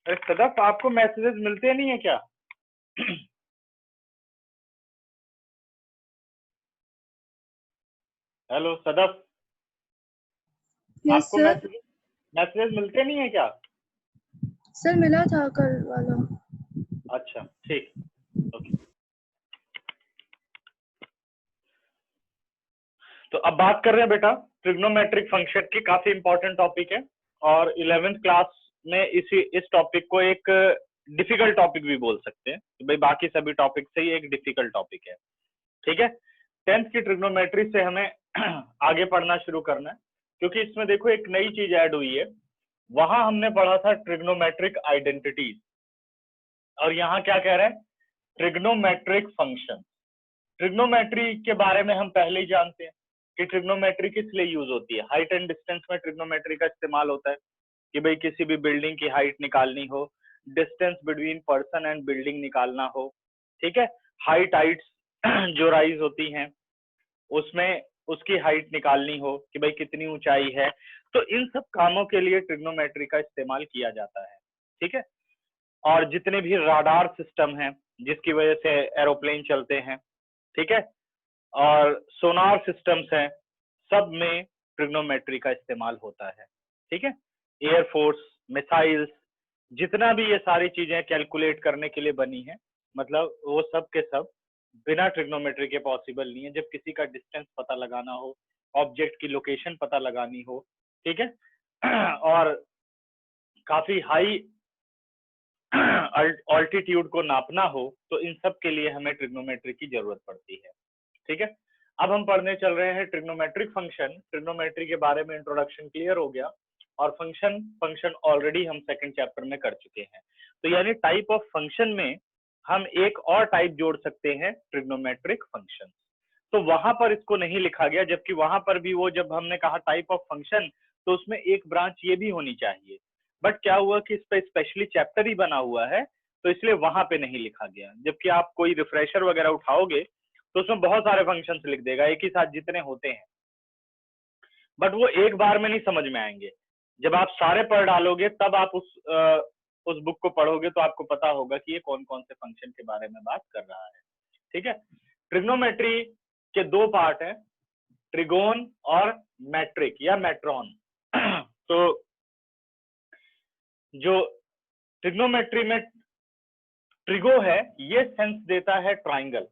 अरे सदफ, आपको मैसेजेस मिलते नहीं है क्या? हेलो सदफ, यस आपको सर। मैसेजेस मिलते नहीं है क्या? सर मिला था कल वाला। अच्छा ठीक, ओके। तो अब बात कर रहे हैं बेटा ट्रिग्नोमेट्रिक फंक्शन की, काफी इंपॉर्टेंट टॉपिक है और 11th क्लास में इस टॉपिक को एक डिफिकल्ट टॉपिक भी बोल सकते हैं कि भाई बाकी सभी टॉपिक से ही एक डिफिकल्ट टॉपिक है। ठीक है, 10th की ट्रिग्नोमेट्री से हमें आगे पढ़ना शुरू करना है, क्योंकि इसमें देखो एक नई चीज ऐड हुई है। वहां हमने पढ़ा था ट्रिग्नोमेट्रिक आइडेंटिटीज, और यहाँ क्या कह रहे हैं? Trigonometric function. ट्रिग्नोमेट्री के बारे में हम पहले ही जानते हैं कि ट्रिग्नोमेट्री किस लिए यूज होती है। हाइट एंड डिस्टेंस में ट्रिग्नोमेट्री का इस्तेमाल होता है कि भाई किसी भी बिल्डिंग की हाइट निकालनी हो, distance between person and building निकालना हो। ठीक है, हाइट हाइट्स जो राइज होती हैं उसमें उसकी हाइट निकालनी हो कि भाई कितनी ऊंचाई है, तो इन सब कामों के लिए ट्रिग्नोमेट्री का इस्तेमाल किया जाता है। ठीक है, और जितने भी राडार सिस्टम हैं जिसकी वजह से एरोप्लेन चलते हैं, ठीक है, और सोनार सिस्टम्स हैं, सब में ट्रिग्नोमेट्री का इस्तेमाल होता है। ठीक है, एयरफोर्स, मिसाइल्स, जितना भी ये सारी चीजें कैलकुलेट करने के लिए बनी है, मतलब वो सब के सब बिना ट्रिग्नोमेट्री के पॉसिबल नहीं है। जब किसी का डिस्टेंस पता लगाना हो, ऑब्जेक्ट की लोकेशन पता लगानी हो, ठीक है, और काफी हाई ऑल्टीट्यूड को नापना हो, तो इन सब के लिए हमें ट्रिग्नोमेट्री की जरूरत पड़ती है। ठीक है, अब हम पढ़ने चल रहे हैं ट्रिग्नोमेट्रिक फंक्शन। ट्रिग्नोमेट्री के बारे में इंट्रोडक्शन क्लियर हो गया, और फंक्शन ऑलरेडी हम सेकंड चैप्टर में कर चुके हैं। तो यानी टाइप ऑफ फंक्शन में हम एक और टाइप जोड़ सकते हैं, ट्रिग्नोमेट्रिक फंक्शन। तो वहां पर इसको नहीं लिखा गया, जबकि वहां पर भी वो जब हमने कहा टाइप ऑफ फंक्शन, तो उसमें एक ब्रांच ये भी होनी चाहिए। बट क्या हुआ कि इस पे स्पेशली चैप्टर ही बना हुआ है, तो इसलिए वहां पे नहीं लिखा गया। जबकि आप कोई रिफ्रेशर वगैरह उठाओगे तो उसमें बहुत सारे फंक्शंस लिख देगा एक ही साथ जितने होते हैं, बट वो एक बार में नहीं समझ में आएंगे। जब आप सारे पढ़ डालोगे तब आप उस बुक को पढ़ोगे तो आपको पता होगा कि ये कौन कौन से फंक्शन के बारे में बात कर रहा है। ठीक है, ट्रिग्नोमेट्री के दो पार्ट हैं, ट्रिगोन और मैट्रिक या मैट्रॉन। तो जो ट्रिग्नोमेट्री में ट्रिगो है, ये सेंस देता है ट्राइंगल,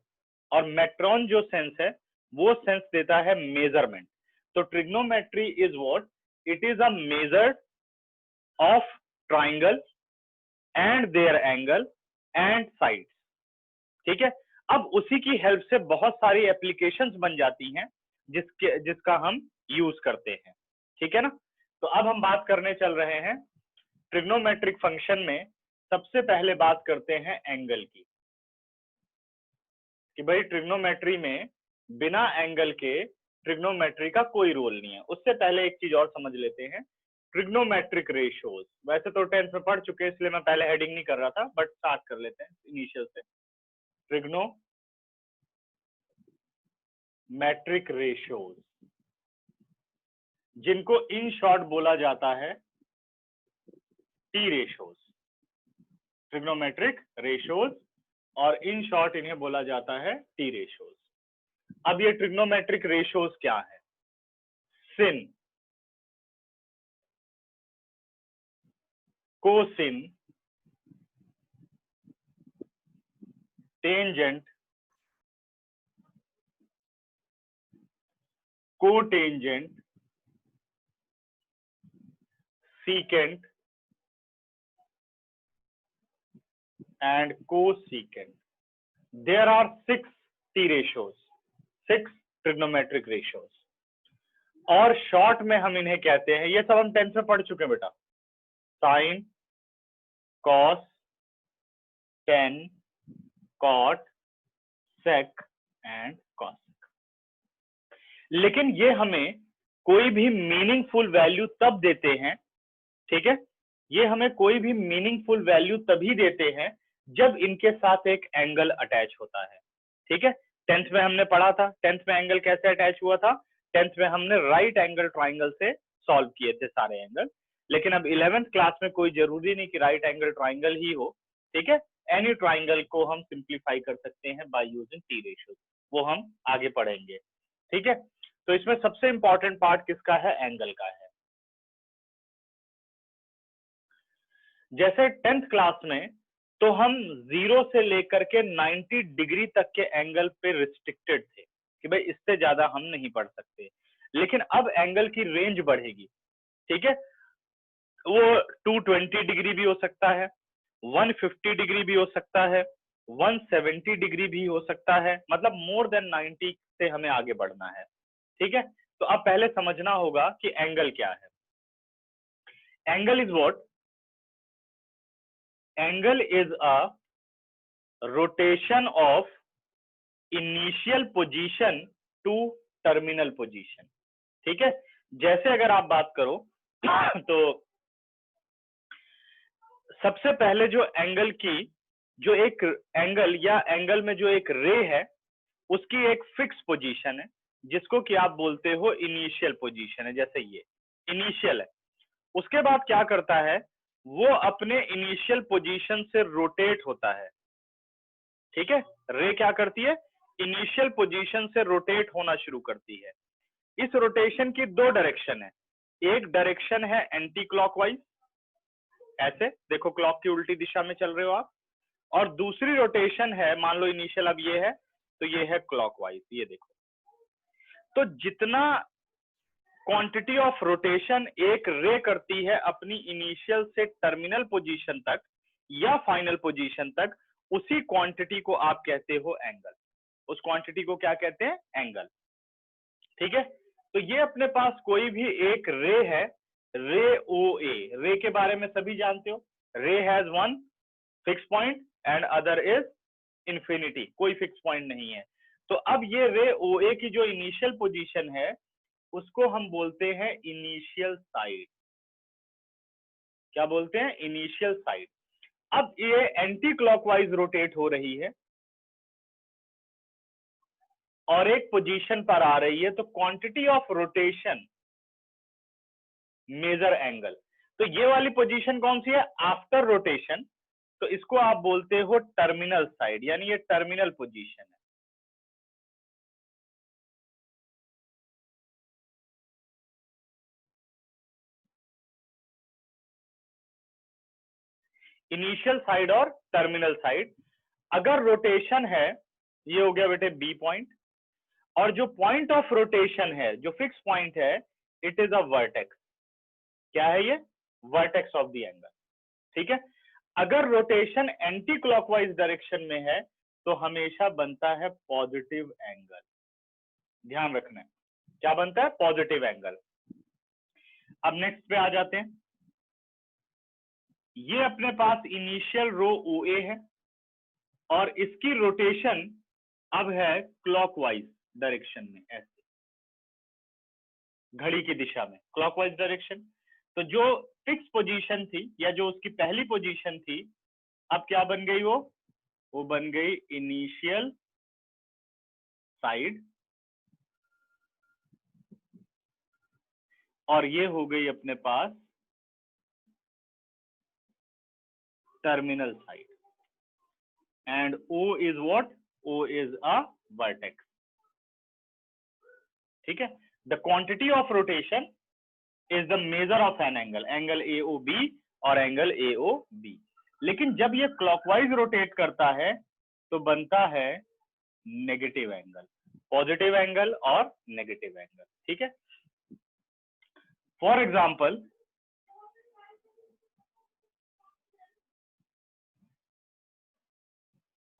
और मैट्रॉन जो सेंस है वो सेंस देता है मेजरमेंट। तो trigonometry is what? It is a measure of triangle and their angle and sides. ठीक है, अब उसी की हेल्प से बहुत सारी एप्लीकेशंस बन जाती हैं जिसका हम यूज करते हैं। ठीक है ना, तो अब हम बात करने चल रहे हैं ट्रिग्नोमेट्रिक फंक्शन में। सबसे पहले बात करते हैं एंगल की, कि भाई ट्रिग्नोमेट्री में बिना एंगल के ट्रिग्नोमेट्री का कोई रोल नहीं है। उससे पहले एक चीज और समझ लेते हैं, ट्रिग्नोमेट्रिक रेशियोज। वैसे तो 10th में पढ़ चुके हैं इसलिए मैं पहले हेडिंग नहीं कर रहा था, बट स्टार्ट कर लेते हैं इनिशियल से। ट्रिग्नोमेट्रिक रेशियोज, जिनको इन शॉर्ट बोला जाता है टी रेशियोज। ट्रिग्नोमेट्रिक रेशियोज, और इन शॉर्ट इन्हें बोला जाता है टी रेशियोज। अब ये ट्रिग्नोमेट्रिक रेशियोज क्या है? Sine, cosine, tangent, cotangent, secant and cosecant. There are 6 T ratios, 6 trigonometric ratios, और शॉर्ट में हम इन्हें कहते हैं, ये सब हम 10th में पढ़ चुके हैं बेटा, sine, cos, tan, cot, sec and cosec. लेकिन ये हमें कोई भी मीनिंगफुल वैल्यू तब देते हैं, ठीक है, ये हमें कोई भी मीनिंगफुल वैल्यू तभी देते हैं जब इनके साथ एक एंगल अटैच होता है। ठीक है, 10th में हमने पढ़ा था 10th में एंगल कैसे अटैच हुआ था। 10th में हमने राइट एंगल ट्राइंगल से सॉल्व किए थे सारे एंगल। लेकिन अब 11th क्लास में कोई जरूरी नहीं कि राइट एंगल ट्राइंगल ही हो, ठीक है। एनी ट्राइंगल को हम सिंप्लीफाई कर सकते हैं बाय यूजिंग टी रेशियो, वो हम आगे पढ़ेंगे, ठीक है। तो इसमें सबसे इंपॉर्टेंट पार्ट किसका है, एंगल का है। जैसे 10th क्लास में तो हम 0 से लेकर के 90 डिग्री तक के एंगल पे रिस्ट्रिक्टेड थे कि भाई इससे ज्यादा हम नहीं पढ़ सकते, लेकिन अब एंगल की रेंज बढ़ेगी, ठीक है। वो 220 डिग्री भी हो सकता है, 150 डिग्री भी हो सकता है, 170 डिग्री भी हो सकता है, मतलब मोर देन 90 से हमें आगे बढ़ना है, ठीक है। तो अब पहले समझना होगा कि एंगल क्या है। Angle is what? Angle is a rotation of initial position to terminal position, ठीक है। जैसे अगर आप बात करो तो सबसे पहले जो एंगल की जो एक एंगल या एंगल में जो एक रे है उसकी एक फिक्स पोजीशन है जिसको कि आप बोलते हो इनिशियल पोजीशन है, जैसे ये इनिशियल है। उसके बाद क्या करता है, वो अपने इनिशियल पोजीशन से रोटेट होता है, ठीक है। रे क्या करती है, इनिशियल पोजीशन से रोटेट होना शुरू करती है। इस रोटेशन की दो डायरेक्शन है, एक डायरेक्शन है एंटी क्लॉकवाइज, ऐसे देखो क्लॉक की उल्टी दिशा में चल रहे हो आप, और दूसरी रोटेशन है, मान लो इनिशियल अब ये है तो ये है क्लॉकवाइज, ये देखो। तो जितना क्वांटिटी ऑफ रोटेशन एक रे करती है अपनी इनिशियल से टर्मिनल पोजीशन तक या फाइनल पोजीशन तक, उसी क्वांटिटी को आप कहते हो एंगल। उस क्वांटिटी को क्या कहते हैं, एंगल, ठीक है। तो ये अपने पास कोई भी एक रे है, रे ओ ए, रे के बारे में सभी जानते हो, रे has one fix point and other is infinity, कोई फिक्स पॉइंट नहीं है। तो अब ये रे ओ ए की जो इनिशियल पोजीशन है उसको हम बोलते हैं इनिशियल साइड। क्या बोलते हैं, इनिशियल साइड। अब ये एंटी क्लॉकवाइज रोटेट हो रही है और एक पोजीशन पर आ रही है, तो quantity of rotation measure angle. तो ये वाली पोजीशन कौन सी है, आफ्टर रोटेशन, तो इसको आप बोलते हो टर्मिनल साइड, यानी ये टर्मिनल पोजीशन है। इनिशियल साइड और टर्मिनल साइड। अगर रोटेशन है, ये हो गया बेटे बी पॉइंट, और जो पॉइंट ऑफ रोटेशन है, जो फिक्स पॉइंट है, इट इज अ वर्टेक्स। क्या है ये, वर्टेक्स ऑफ द एंगल, ठीक है। अगर रोटेशन एंटी क्लॉकवाइज डायरेक्शन में है तो हमेशा बनता है पॉजिटिव एंगल, ध्यान रखना है, क्या बनता है, पॉजिटिव एंगल। अब नेक्स्ट पे आ जाते हैं। ये अपने पास इनिशियल रो ओ ए है और इसकी रोटेशन अब है क्लॉकवाइज डायरेक्शन में, ऐसे घड़ी की दिशा में क्लॉकवाइज डायरेक्शन। तो जो फिक्स पोजीशन थी या जो उसकी पहली पोजीशन थी, अब क्या बन गई, वो बन गई इनिशियल साइड, और ये हो गई अपने पास terminal side. And O is what, O is a vertex, ठीक है। The quantity of rotation is the measure of an angle, angle A O B और एंगल ए ओ बी। लेकिन जब ये क्लॉकवाइज रोटेट करता है तो बनता है नेगेटिव एंगल, पॉजिटिव एंगल और नेगेटिव एंगल, ठीक है। फॉर एग्जाम्पल,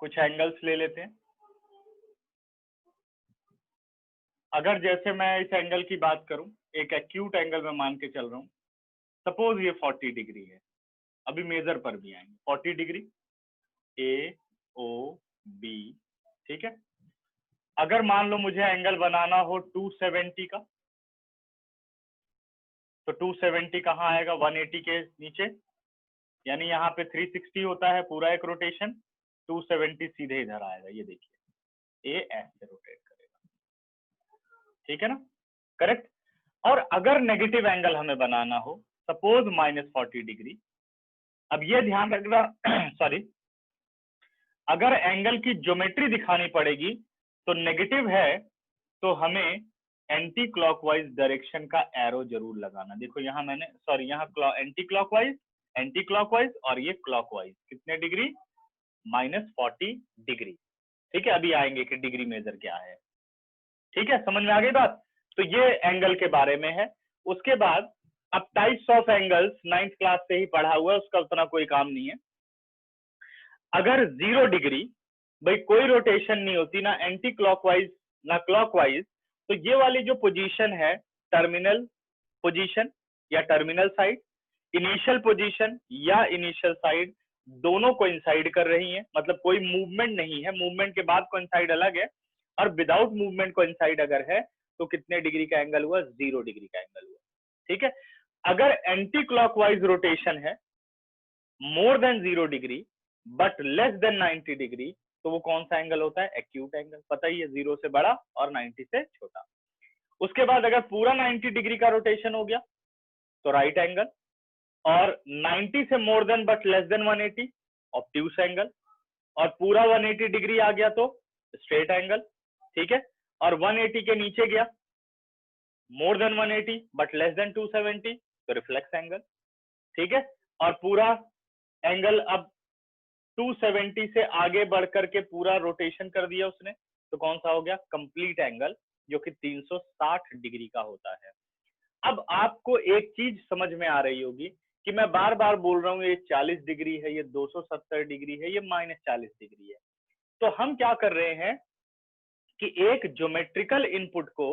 कुछ एंगल्स ले लेते हैं। अगर जैसे मैं इस एंगल की बात करूं, एक एक्यूट एंगल में मान के चल रहा हूं, सपोज ये 40 डिग्री है, अभी मेजर पर भी आएंगे, 40 डिग्री ए ओ बी, ठीक है। अगर मान लो मुझे एंगल बनाना हो 270 का, तो 270 कहाँ आएगा, 180 के नीचे, यानी यहाँ पे 360 होता है पूरा एक रोटेशन, 270 सीधे इधर आएगा, ये देखिए, ए ऐसे रोटेट करेगा, ठीक है ना, करेक्ट। और अगर नेगेटिव एंगल हमें बनाना हो सपोज -40 डिग्री। अब ये ध्यान रखना सॉरी, अगर एंगल की ज्योमेट्री दिखानी पड़ेगी तो नेगेटिव है तो हमें एंटी क्लॉकवाइज डायरेक्शन का एरो जरूर लगाना। देखो यहाँ मैंने सॉरी यहाँ एंटी क्लॉकवाइज और ये क्लॉकवाइज कितने डिग्री, -40 डिग्री। ठीक है, अभी आएंगे कि डिग्री मेजर क्या है। ठीक है, समझ में आ गई बात। तो ये एंगल के बारे में है। उसके बाद अब types of angles 9th class से ही पढ़ा हुआ है, उसका उतना कोई काम नहीं है। अगर 0 डिग्री, भाई कोई रोटेशन नहीं होती ना एंटी क्लॉकवाइज ना क्लॉकवाइज, तो ये वाली जो पोजीशन है टर्मिनल पोजीशन या टर्मिनल साइड, इनिशियल पोजीशन या इनिशियल साइड, दोनों कोइंसाइड कर रही हैं, मतलब कोई मूवमेंट नहीं है, मूवमेंट के बाद कोइंसाइड अलग है, और विदाउट मूवमेंट कोइंसाइड अगर है तो कितने डिग्री का एंगल हुआ, 0 डिग्री का एंगल हुआ। ठीक है, अगर एंटी क्लॉकवाइज रोटेशन है more than 0 degree but less than 90 degree, तो वो कौन सा एंगल होता है, एक्यूट एंगल। पता ही है, 0 से बड़ा और 90 से छोटा। उसके बाद अगर पूरा 90 डिग्री का रोटेशन हो गया तो राइट एंगल, और 90 से more than but less than 180 obtuse angle, और पूरा 180 डिग्री आ गया तो स्ट्रेट एंगल। ठीक है, और 180 के नीचे गया more than 180 but less than 270 तो रिफ्लेक्स एंगल। ठीक है, और पूरा एंगल अब 270 से आगे बढ़ करके पूरा रोटेशन कर दिया उसने, तो कौन सा हो गया, कंप्लीट एंगल, जो कि 360 डिग्री का होता है। अब आपको एक चीज समझ में आ रही होगी कि मैं बार बार बोल रहा हूँ ये 40 डिग्री है, ये 270 डिग्री है, ये -40 डिग्री है। तो हम क्या कर रहे हैं कि एक ज्योमेट्रिकल इनपुट को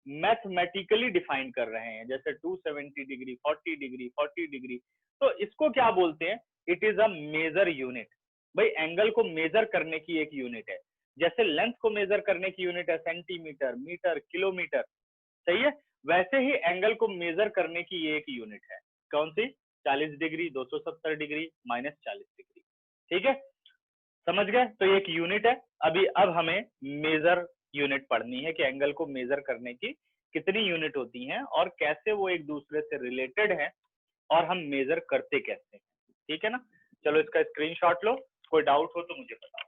मैथमेटिकली डिफाइन कर रहे हैं, जैसे 270 डिग्री, 40 डिग्री, 40 डिग्री, तो इसको क्या बोलते हैं, it is a measure unit. भाई एंगल को मेजर करने की एक यूनिट है, जैसे लेंथ को मेजर करने की यूनिट है सेंटीमीटर, मीटर, किलोमीटर, सही है, वैसे ही एंगल को मेजर करने की ये एक यूनिट है। कौन सी, 40 डिग्री, 270 डिग्री, -40 डिग्री। ठीक है, समझ गए, तो ये एक यूनिट है। अब हमें मेजर यूनिट पढ़नी है कि एंगल को मेजर करने की कितनी यूनिट होती हैं और कैसे वो एक दूसरे से रिलेटेड है और हम मेजर करते कैसे हैं। ठीक है ना, चलो इसका स्क्रीनशॉट लो, कोई डाउट हो तो मुझे बताओ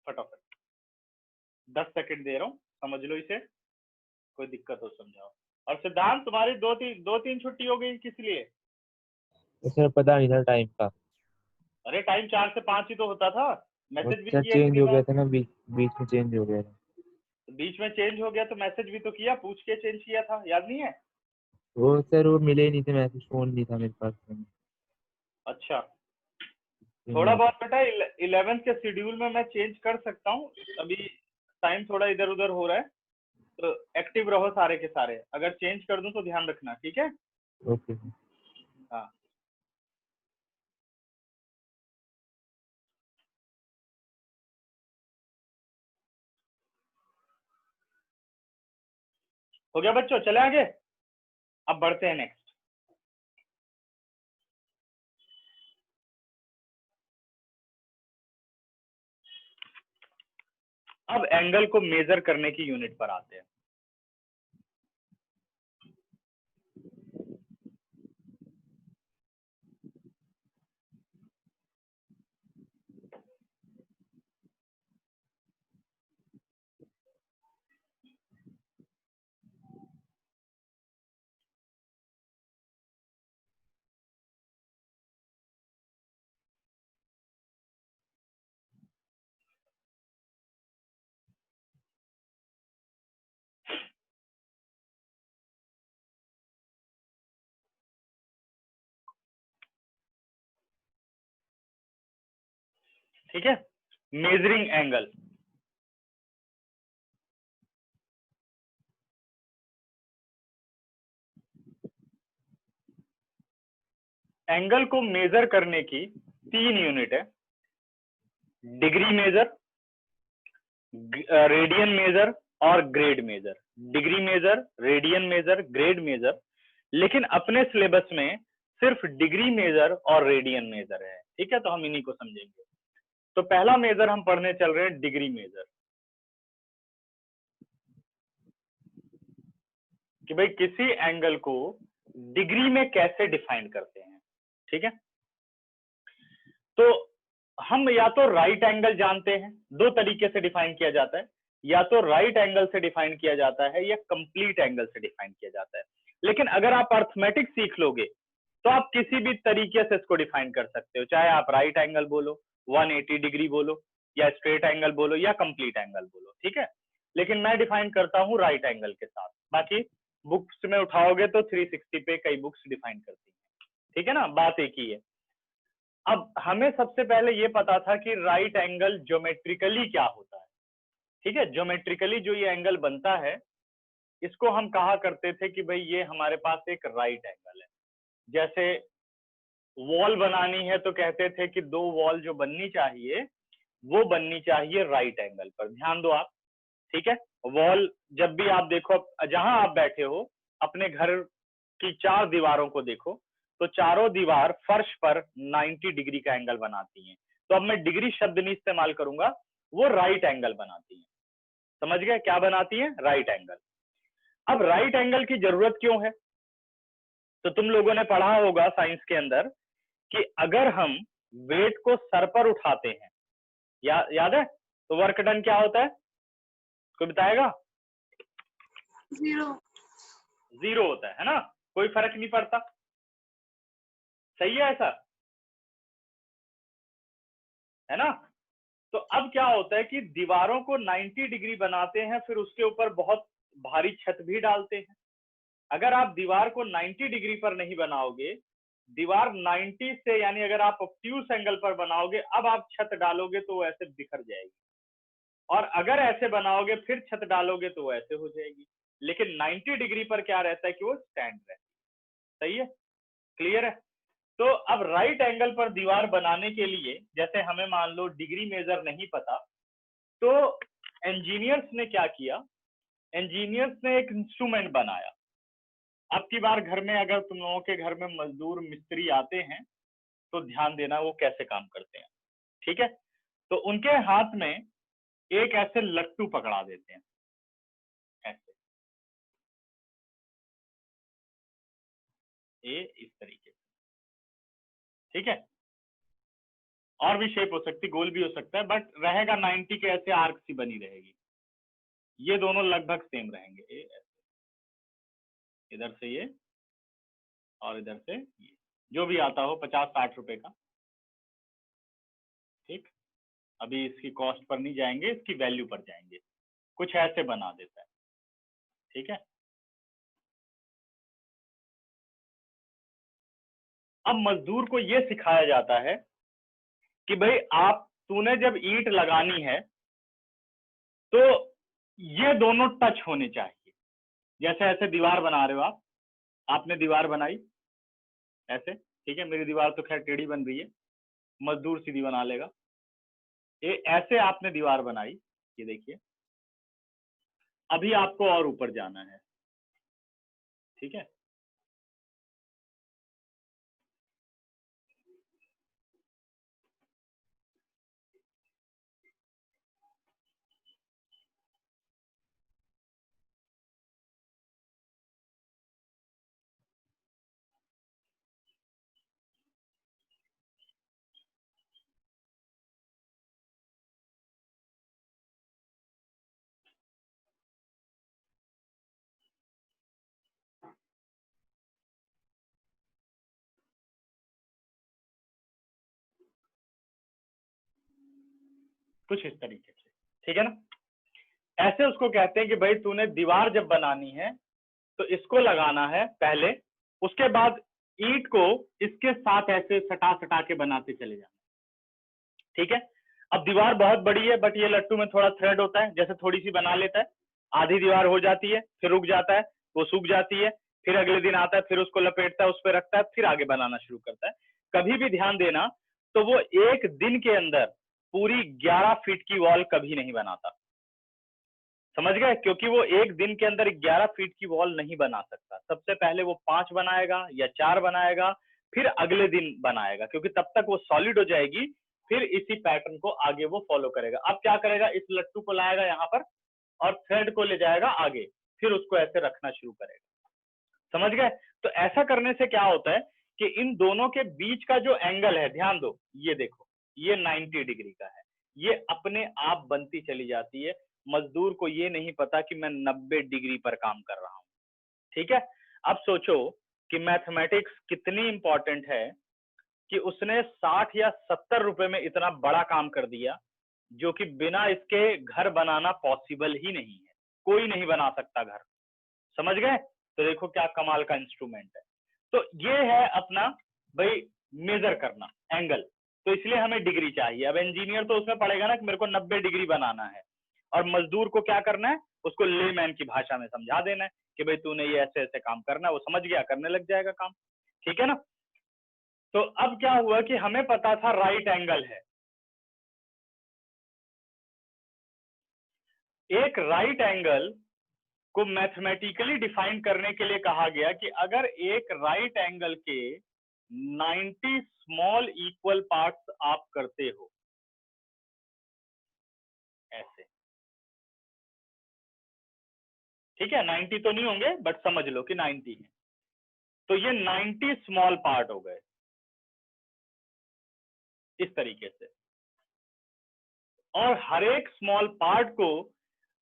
फटाफट। 10 सेकंड दे रहा हूँ, समझ लो इसे, कोई दिक्कत हो समझाओ। और सिद्धांत तुम्हारी दो तीन छुट्टी हो गई किस लिए? सर पता नहीं था टाइम का। अरे टाइम 4 से 5 ही तो होता था, मैसेज भी सर किया चेंज इतनी हो बार। गया था ना, बीच में चेंज हो गया था। बीच में चेंज हो गया तो मैसेज भी तो किया, पूछ के चेंज किया था, याद नहीं है? वो सर वो मिले ही नहीं थे, मैसेज फोन नहीं था मेरे पास। अच्छा, थोड़ा बहुत बेटा 11th के शेड्यूल में मैं चेंज कर सकता हूँ, अभी टाइम थोड़ा इधर उधर हो रहा है, तो एक्टिव रहो सारे के सारे, अगर चेंज कर दूं तो ध्यान रखना, ठीक है? ओके। हाँ, हो गया बच्चों, चले आगे, अब बढ़ते हैं नेक्स्ट। अब एंगल को मेजर करने की यूनिट पर आते हैं। ठीक है, मेजरिंग एंगल। एंगल को मेजर करने की 3 यूनिट है, डिग्री मेजर, रेडियन मेजर और grade measure. Degree measure, radian measure, grade measure, लेकिन अपने सिलेबस में सिर्फ डिग्री मेजर और रेडियन मेजर है। ठीक है, तो हम इन्हीं को समझेंगे। तो पहला मेजर हम पढ़ने चल रहे हैं डिग्री मेजर, कि भाई किसी एंगल को डिग्री में कैसे डिफाइन करते हैं, ठीक है। तो हम या तो राइट एंगल जानते हैं, दो तरीके से डिफाइन किया जाता है, या तो राइट एंगल से डिफाइन किया जाता है या कंप्लीट एंगल से डिफाइन किया जाता है। लेकिन अगर आप अर्थमेटिक सीख लोगे तो आप किसी भी तरीके से इसको डिफाइन कर सकते हो, चाहे आप राइट एंगल बोलो, 180 डिग्री बोलो, या स्ट्रेट एंगल बोलो, या कंप्लीट एंगल बोलो, ठीक है। लेकिन मैं डिफाइन करता हूं राइट एंगल के साथ। बाकी बुक्स में उठाओगे तो 360 पे कई बुक्स डिफाइन करती हैं, ठीक है ना, बात एक ही है। अब हमें सबसे पहले ये पता था कि राइट एंगल ज्योमेट्रिकली क्या होता है, ठीक है। ज्योमेट्रिकली जो ये एंगल बनता है इसको हम कहा करते थे कि भाई ये हमारे पास एक राइट एंगल है। जैसे वॉल बनानी है तो कहते थे कि दो वॉल जो बननी चाहिए वो बननी चाहिए राइट एंगल पर। ध्यान दो आप, ठीक है। वॉल जब भी आप देखो, जहां आप बैठे हो अपने घर की चार दीवारों को देखो तो चारों दीवार फर्श पर 90 डिग्री का एंगल बनाती हैं। तो अब मैं डिग्री शब्द नहीं इस्तेमाल करूंगा, वो राइट एंगल बनाती हैं। समझ गए क्या बनाती हैं? Right angle. अब राइट एंगल की जरूरत क्यों है? तो तुम लोगों ने पढ़ा होगा साइंस के अंदर कि अगर हम वेट को सर पर उठाते हैं, याद है, तो वर्क डन क्या होता है? कोई बताएगा? 0 होता है ना, कोई फर्क नहीं पड़ता। सही है ऐसा, है ना। तो अब क्या होता है कि दीवारों को 90 डिग्री बनाते हैं, फिर उसके ऊपर बहुत भारी छत भी डालते हैं। अगर आप दीवार को 90 डिग्री पर नहीं बनाओगे, दीवार 90 से यानी अगर आप ऑब्ट्यूस एंगल पर बनाओगे, अब आप छत डालोगे तो वो ऐसे बिखर जाएगी, और अगर ऐसे बनाओगे फिर छत डालोगे तो वो ऐसे हो जाएगी। लेकिन 90 डिग्री पर क्या रहता है कि वो स्टैंड रहती है। सही है, क्लियर है। तो अब राइट एंगल पर दीवार बनाने के लिए, जैसे हमें मान लो डिग्री मेजर नहीं पता, तो इंजीनियर्स ने क्या किया, इंजीनियर्स ने एक इंस्ट्रूमेंट बनाया। अब की बार घर में अगर तुम लोगों के घर में मजदूर मिस्त्री आते हैं तो ध्यान देना वो कैसे काम करते हैं, ठीक है। तो उनके हाथ में एक ऐसे लट्टू पकड़ा देते हैं, ऐसे, ये इस तरीके से, ठीक है। और भी शेप हो सकती, गोल भी हो सकता है, बट रहेगा 90 के ऐसे आर्क सी बनी रहेगी। ये दोनों लगभग सेम रहेंगे, ये ऐसे, इधर से ये और इधर से ये, जो भी आता हो 50-60 रुपए का, ठीक। अभी इसकी कॉस्ट पर नहीं जाएंगे, इसकी वैल्यू पर जाएंगे। कुछ ऐसे बना देता है, ठीक है। अब मजदूर को यह सिखाया जाता है कि भाई तूने जब ईंट लगानी है तो ये दोनों टच होने चाहिए। जैसे ऐसे दीवार बना रहे हो आप, आपने दीवार बनाई ऐसे, ठीक है। मेरी दीवार तो खैर टेढ़ी बन रही है, मजदूर सीधी बना लेगा। ये ऐसे आपने दीवार बनाई, ये देखिए। अभी आपको और ऊपर जाना है, ठीक है। कुछ इस तरीके से, ठीक है ना। ऐसे उसको कहते हैं कि भाई तूने दीवार जब बनानी है तो इसको लगाना है पहले, उसके बाद ईंट को इसके साथ ऐसे सटा सटा के बनाते चले जाना, ठीक है। अब दीवार बहुत बड़ी है, बट ये लट्टू में थोड़ा थ्रेड होता है, जैसे थोड़ी सी बना लेता है, आधी दीवार हो जाती है, फिर रुक जाता है, वो सूख जाती है, फिर अगले दिन आता है, फिर उसको लपेटता है, उस पर रखता है, फिर आगे बनाना शुरू करता है। कभी भी ध्यान देना, तो वो एक दिन के अंदर पूरी 11 फीट की वॉल कभी नहीं बनाता, समझ गए। क्योंकि वो एक दिन के अंदर 11 फीट की वॉल नहीं बना सकता। सबसे पहले वो 5 बनाएगा या 4 बनाएगा, फिर अगले दिन बनाएगा, क्योंकि तब तक वो सॉलिड हो जाएगी, फिर इसी पैटर्न को आगे वो फॉलो करेगा। अब क्या करेगा, इस लट्टू को लाएगा यहाँ पर और थ्रेड को ले जाएगा आगे, फिर उसको ऐसे रखना शुरू करेगा, समझ गए? तो ऐसा करने से क्या होता है कि इन दोनों के बीच का जो एंगल है, ध्यान दो, ये देखो, ये 90 डिग्री का है, ये अपने आप बनती चली जाती है। मजदूर को ये नहीं पता कि मैं 90 डिग्री पर काम कर रहा हूं। ठीक है, अब सोचो कि मैथमेटिक्स कितनी इंपॉर्टेंट है कि उसने 60 या 70 रुपए में इतना बड़ा काम कर दिया, जो कि बिना इसके घर बनाना पॉसिबल ही नहीं है, कोई नहीं बना सकता घर। समझ गए? तो देखो क्या कमाल का इंस्ट्रूमेंट है। तो ये है अपना भाई मेजर करना एंगल, तो इसलिए हमें डिग्री चाहिए। अब इंजीनियर तो उसमें पड़ेगा ना कि मेरे को 90 डिग्री बनाना है, और मजदूर को क्या करना है, उसको लेमैन की भाषा में समझा देना है कि भाई तूने ये ऐसे ऐसे काम करना है, वो समझ गया, करने लग जाएगा काम। ठीक है ना? तो अब क्या हुआ कि हमें पता था राइट एंगल है। एक राइट एंगल को मैथमेटिकली डिफाइन करने के लिए कहा गया कि अगर एक राइट एंगल के 90 स्मॉल इक्वल पार्ट्स आप करते हो, ऐसे, ठीक है, 90 तो नहीं होंगे बट समझ लो कि 90 है, तो ये 90 स्मॉल पार्ट हो गए इस तरीके से। और हर एक स्मॉल पार्ट को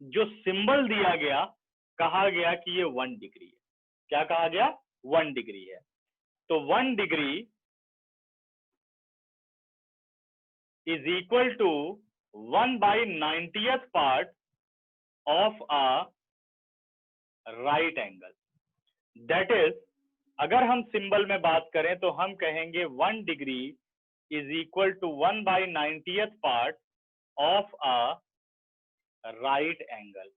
जो सिंबल दिया गया, कहा गया कि ये 1 डिग्री है। क्या कहा गया? 1 डिग्री है। तो 1 degree is equal to 1/90th part of a right angle. That is, अगर हम सिंबल में बात करें तो हम कहेंगे 1 degree is equal to 1/90th part of a right angle.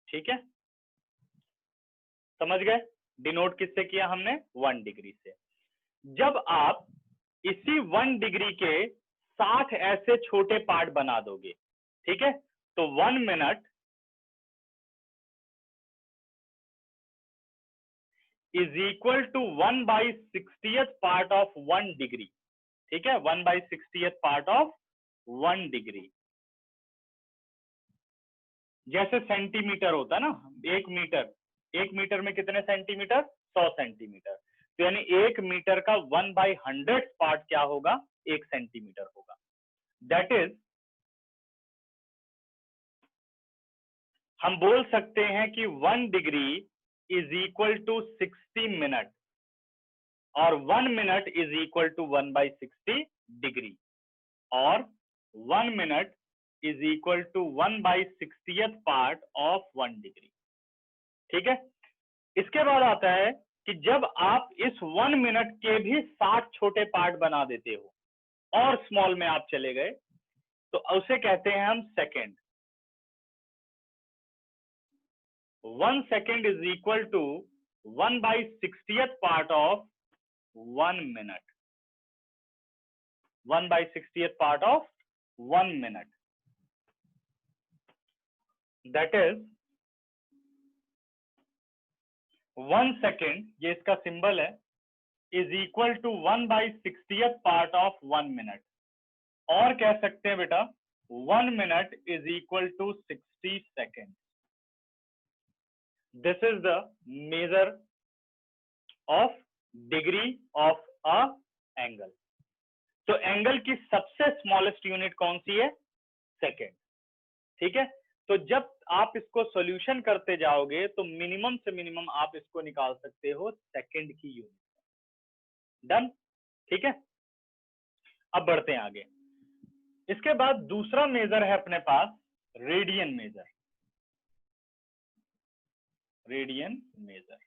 ठीक है, समझ गए? डिनोट किससे किया हमने? 1 डिग्री से। जब आप इसी 1 डिग्री के 60 ऐसे छोटे पार्ट बना दोगे, ठीक है, तो 1 minute is equal to 1/60th part of 1 degree. ठीक है, 1/60th पार्ट ऑफ 1 डिग्री। जैसे सेंटीमीटर होता है ना, 1 मीटर में कितने सेंटीमीटर? 100 सेंटीमीटर। तो यानी 1 मीटर का 1/100 पार्ट क्या होगा? 1 सेंटीमीटर होगा। दैट इज, हम बोल सकते हैं कि 1 degree is equal to 60 minute, और 1 minute is equal to 1/60 degree, और 1 minute is equal to 1/60th part of 1 degree. ठीक है, इसके बाद आता है कि जब आप इस 1 मिनट के भी 60 छोटे पार्ट बना देते हो, और स्मॉल में आप चले गए, तो उसे कहते हैं हम second. 1 second is equal to 1/60th part of 1 minute. 1/60th part of 1 minute. That is 1 second, ये इसका सिंबल है, is equal to 1/60th part of 1 minute. और कह सकते हैं बेटा 1 minute is equal to 60 second. This is the measure of degree of a angle. तो angle की सबसे स्मॉलेस्ट यूनिट कौन सी है? सेकेंड। ठीक है, तो जब आप इसको सॉल्यूशन करते जाओगे तो मिनिमम से मिनिमम आप इसको निकाल सकते हो सेकेंड की यूनिट। डन? ठीक है, अब बढ़ते हैं आगे। इसके बाद दूसरा मेजर है अपने पास रेडियन मेजर। रेडियन मेजर,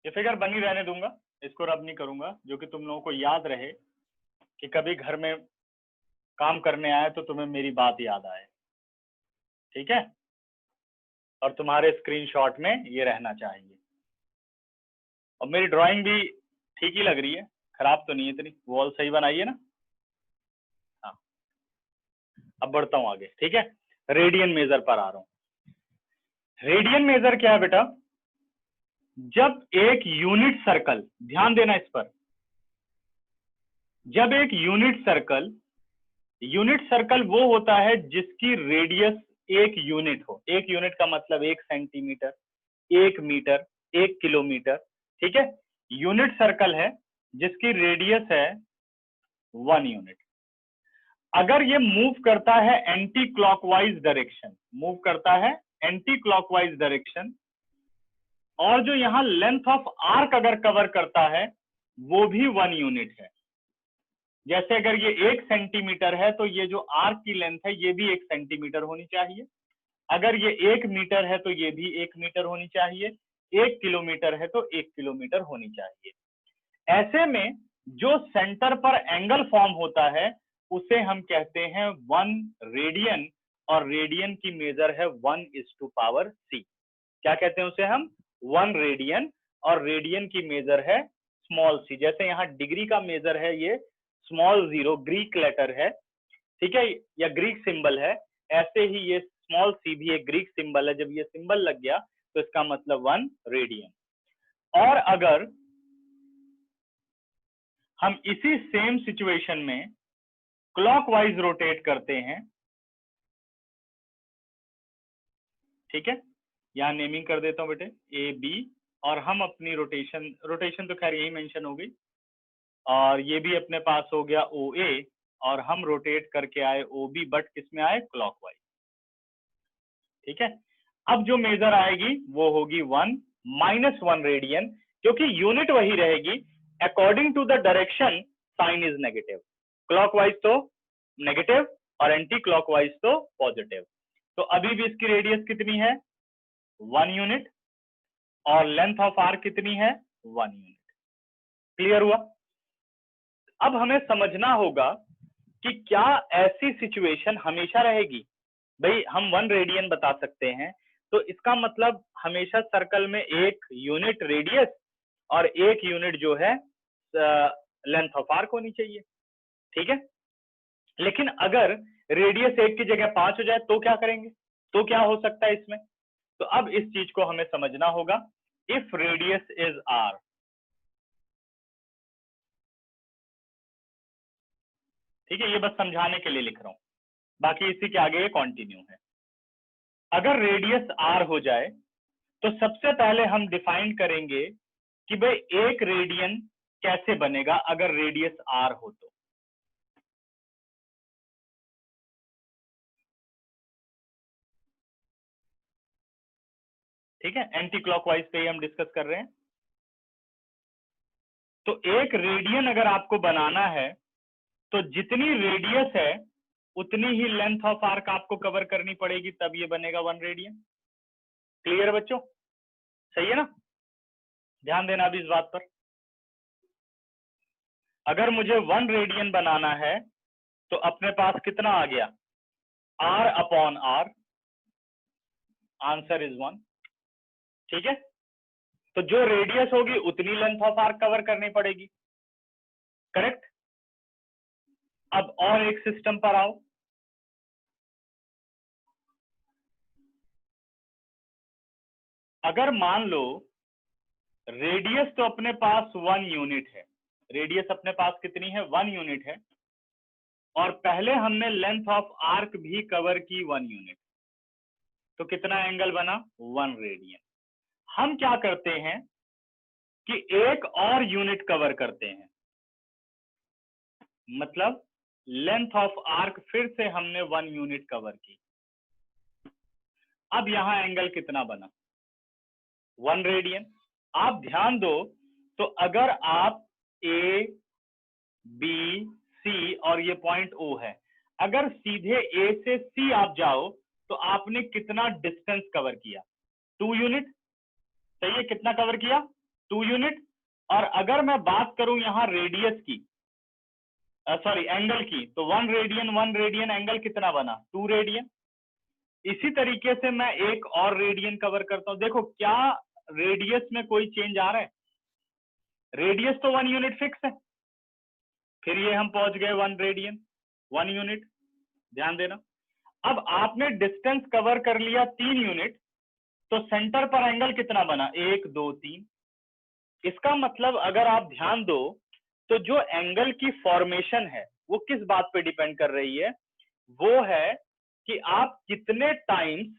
ये फिगर बनी रहने दूंगा, इसको रब नहीं करूंगा, जो कि तुम लोगों को याद रहे कि कभी घर में काम करने आए तो तुम्हें मेरी बात याद आए। ठीक है, और तुम्हारे स्क्रीनशॉट में ये रहना चाहिए। और मेरी ड्राइंग भी ठीक ही लग रही है, खराब तो नहीं है इतनी, वॉल सही बनाई है ना? हाँ, अब बढ़ता हूं आगे। ठीक है, रेडियन मेजर पर आ रहा हूं। रेडियन मेजर क्या है बेटा? जब एक यूनिट सर्कल, ध्यान देना इस पर, जब एक यूनिट सर्कल यूनिट सर्कल वो होता है जिसकी रेडियस 1 यूनिट हो। 1 यूनिट का मतलब 1 सेंटीमीटर, 1 मीटर, 1 किलोमीटर, ठीक है। यूनिट सर्कल है जिसकी रेडियस है 1 यूनिट। अगर ये मूव करता है एंटी क्लॉकवाइज डायरेक्शन, मूव करता है एंटी क्लॉकवाइज डायरेक्शन, और जो यहाँ लेंथ ऑफ आर्क अगर कवर करता है वो भी 1 यूनिट है। जैसे अगर ये 1 सेंटीमीटर है तो ये जो आर्क की लेंथ है ये भी 1 सेंटीमीटर होनी चाहिए। अगर ये 1 मीटर है तो ये भी 1 मीटर होनी चाहिए। 1 किलोमीटर है तो 1 किलोमीटर होनी चाहिए। ऐसे में जो सेंटर पर एंगल फॉर्म होता है उसे हम कहते हैं 1 रेडियन, और रेडियन की मेजर है 1:C। क्या कहते हैं उसे हम? 1 रेडियन, और रेडियन की मेजर है स्मॉल सी। जैसे यहाँ डिग्री का मेजर है ये स्मॉल 0, ग्रीक लेटर है, ठीक है, या ग्रीक सिंबल है, ऐसे ही ये स्मॉल सी भी एक ग्रीक सिंबल है। जब ये सिंबल लग गया तो इसका मतलब 1 रेडियन। और अगर हम इसी सेम सिचुएशन में क्लॉकवाइज रोटेट करते हैं, ठीक है, यहां नेमिंग कर देता हूं बेटे ए बी, और हम अपनी रोटेशन तो खैर यही मेंशन हो गई, और ये भी अपने पास हो गया ओ ए, और हम रोटेट करके आए ओ बी, बट किसमें आए? क्लॉकवाइज, ठीक है। अब जो मेजर आएगी वो होगी 1 -1 रेडियन, क्योंकि यूनिट वही रहेगी। According to the direction sign is negative, clockwise तो नेगेटिव और एंटी क्लॉकवाइज तो पॉजिटिव। तो अभी भी इसकी रेडियस कितनी है? 1 यूनिट, और लेंथ ऑफ आर्क कितनी है? 1 यूनिट। क्लियर हुआ? अब हमें समझना होगा कि क्या ऐसी सिचुएशन हमेशा रहेगी? भाई हम 1 रेडियन बता सकते हैं, तो इसका मतलब हमेशा सर्कल में 1 यूनिट रेडियस और 1 यूनिट जो है लेंथ ऑफ आर्क होनी चाहिए, ठीक है। लेकिन अगर रेडियस 1 की जगह 5 हो जाए तो क्या करेंगे? तो क्या हो सकता है इसमें? तो अब इस चीज को हमें समझना होगा। इफ रेडियस इज आर, ठीक है, ये बस समझाने के लिए लिख रहा हूं, बाकी इसी के आगे ये कंटिन्यू है। अगर रेडियस आर हो जाए तो सबसे पहले हम डिफाइन करेंगे कि भाई 1 रेडियन कैसे बनेगा अगर रेडियस आर हो तो। ठीक है, एंटी क्लॉकवाइज पे ही हम डिस्कस कर रहे हैं। तो 1 रेडियन अगर आपको बनाना है तो जितनी रेडियस है उतनी ही लेंथ ऑफ आर्क आपको कवर करनी पड़ेगी, तब ये बनेगा 1 रेडियन। क्लियर बच्चों? सही है ना? ध्यान देना अभी इस बात पर। अगर मुझे 1 रेडियन बनाना है तो अपने पास कितना आ गया? R upon R, answer is 1, ठीक है। तो जो रेडियस होगी उतनी लेंथ ऑफ आर्क कवर करनी पड़ेगी, करेक्ट। अब और एक सिस्टम पर आओ। अगर मान लो रेडियस तो अपने पास 1 यूनिट है, रेडियस अपने पास कितनी है? 1 यूनिट है, और पहले हमने लेंथ ऑफ आर्क भी कवर की 1 यूनिट, तो कितना एंगल बना? 1 रेडियन। हम क्या करते हैं कि एक और यूनिट कवर करते हैं, मतलब लेंथ ऑफ आर्क फिर से हमने 1 यूनिट कवर की। अब यहां एंगल कितना बना? 1 रेडियन। आप ध्यान दो, तो अगर आप ए बी सी और ये पॉइंट ओ है, अगर सीधे ए से सी आप जाओ तो आपने कितना डिस्टेंस कवर किया? 2 यूनिट। सही है, कितना कवर किया? 2 यूनिट। और अगर मैं बात करूं यहां रेडियस की, सॉरी एंगल की, तो 1 रेडियन एंगल कितना बना? 2 रेडियन। इसी तरीके से मैं एक और रेडियन कवर करता हूं। देखो क्या रेडियस में कोई चेंज आ रहा है? रेडियस तो 1 यूनिट फिक्स है, फिर ये हम पहुंच गए 1 रेडियन, 1 यूनिट। ध्यान देना। अब आपने डिस्टेंस कवर कर लिया 3 यूनिट, तो सेंटर पर एंगल कितना बना? 1 2 3। इसका मतलब अगर आप ध्यान दो तो जो एंगल की फॉर्मेशन है वो किस बात पे डिपेंड कर रही है, वो है कि आप कितने टाइम्स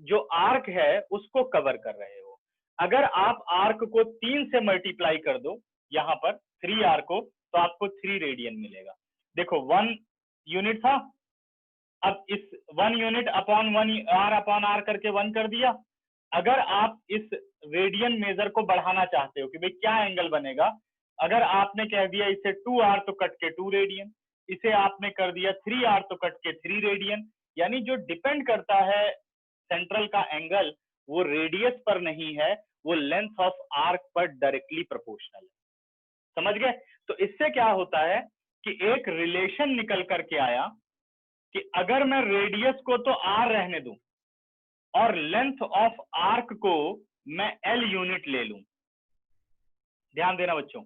जो आर्क है उसको कवर कर रहे हो। अगर आप आर्क को 3 से मल्टीप्लाई कर दो यहाँ पर 3r को, तो आपको 3 रेडियन मिलेगा। देखो 1 यूनिट था, अब इस 1 यूनिट अपॉन 1 r करके 1 कर दिया। अगर आप इस रेडियन मेजर को बढ़ाना चाहते हो कि भाई क्या एंगल बनेगा, अगर आपने कह दिया इसे 2r तो कट के 2 रेडियन, इसे आपने कर दिया 3r तो कट के 3 रेडियन, यानी जो डिपेंड करता है सेंट्रल का एंगल वो रेडियस पर नहीं है, वो लेंथ ऑफ आर्क पर डायरेक्टली प्रोपोर्शनल है। समझ गए? तो इससे क्या होता है कि एक रिलेशन निकल करके आया कि अगर मैं रेडियस को तो r रहने दूं और लेंथ ऑफ आर्क को मैं l यूनिट ले लूं, ध्यान देना बच्चों,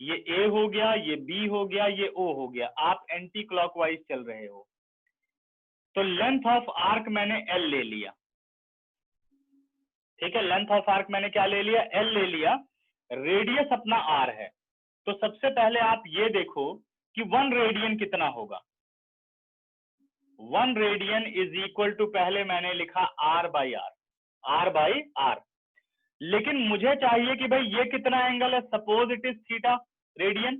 ये a हो गया, ये b हो गया, ये o हो गया, आप एंटी क्लॉकवाइज चल रहे हो, तो लेंथ ऑफ आर्क मैंने l ले लिया। ठीक है, लेंथ ऑफ आर्क मैंने क्या ले लिया, l ले लिया, रेडियस अपना r है। तो सबसे पहले आप ये देखो कि 1 रेडियन कितना होगा। 1 रेडियन इज इक्वल टू, पहले मैंने लिखा r बाई r, लेकिन मुझे चाहिए कि भाई ये कितना एंगल है, suppose it is theta radian,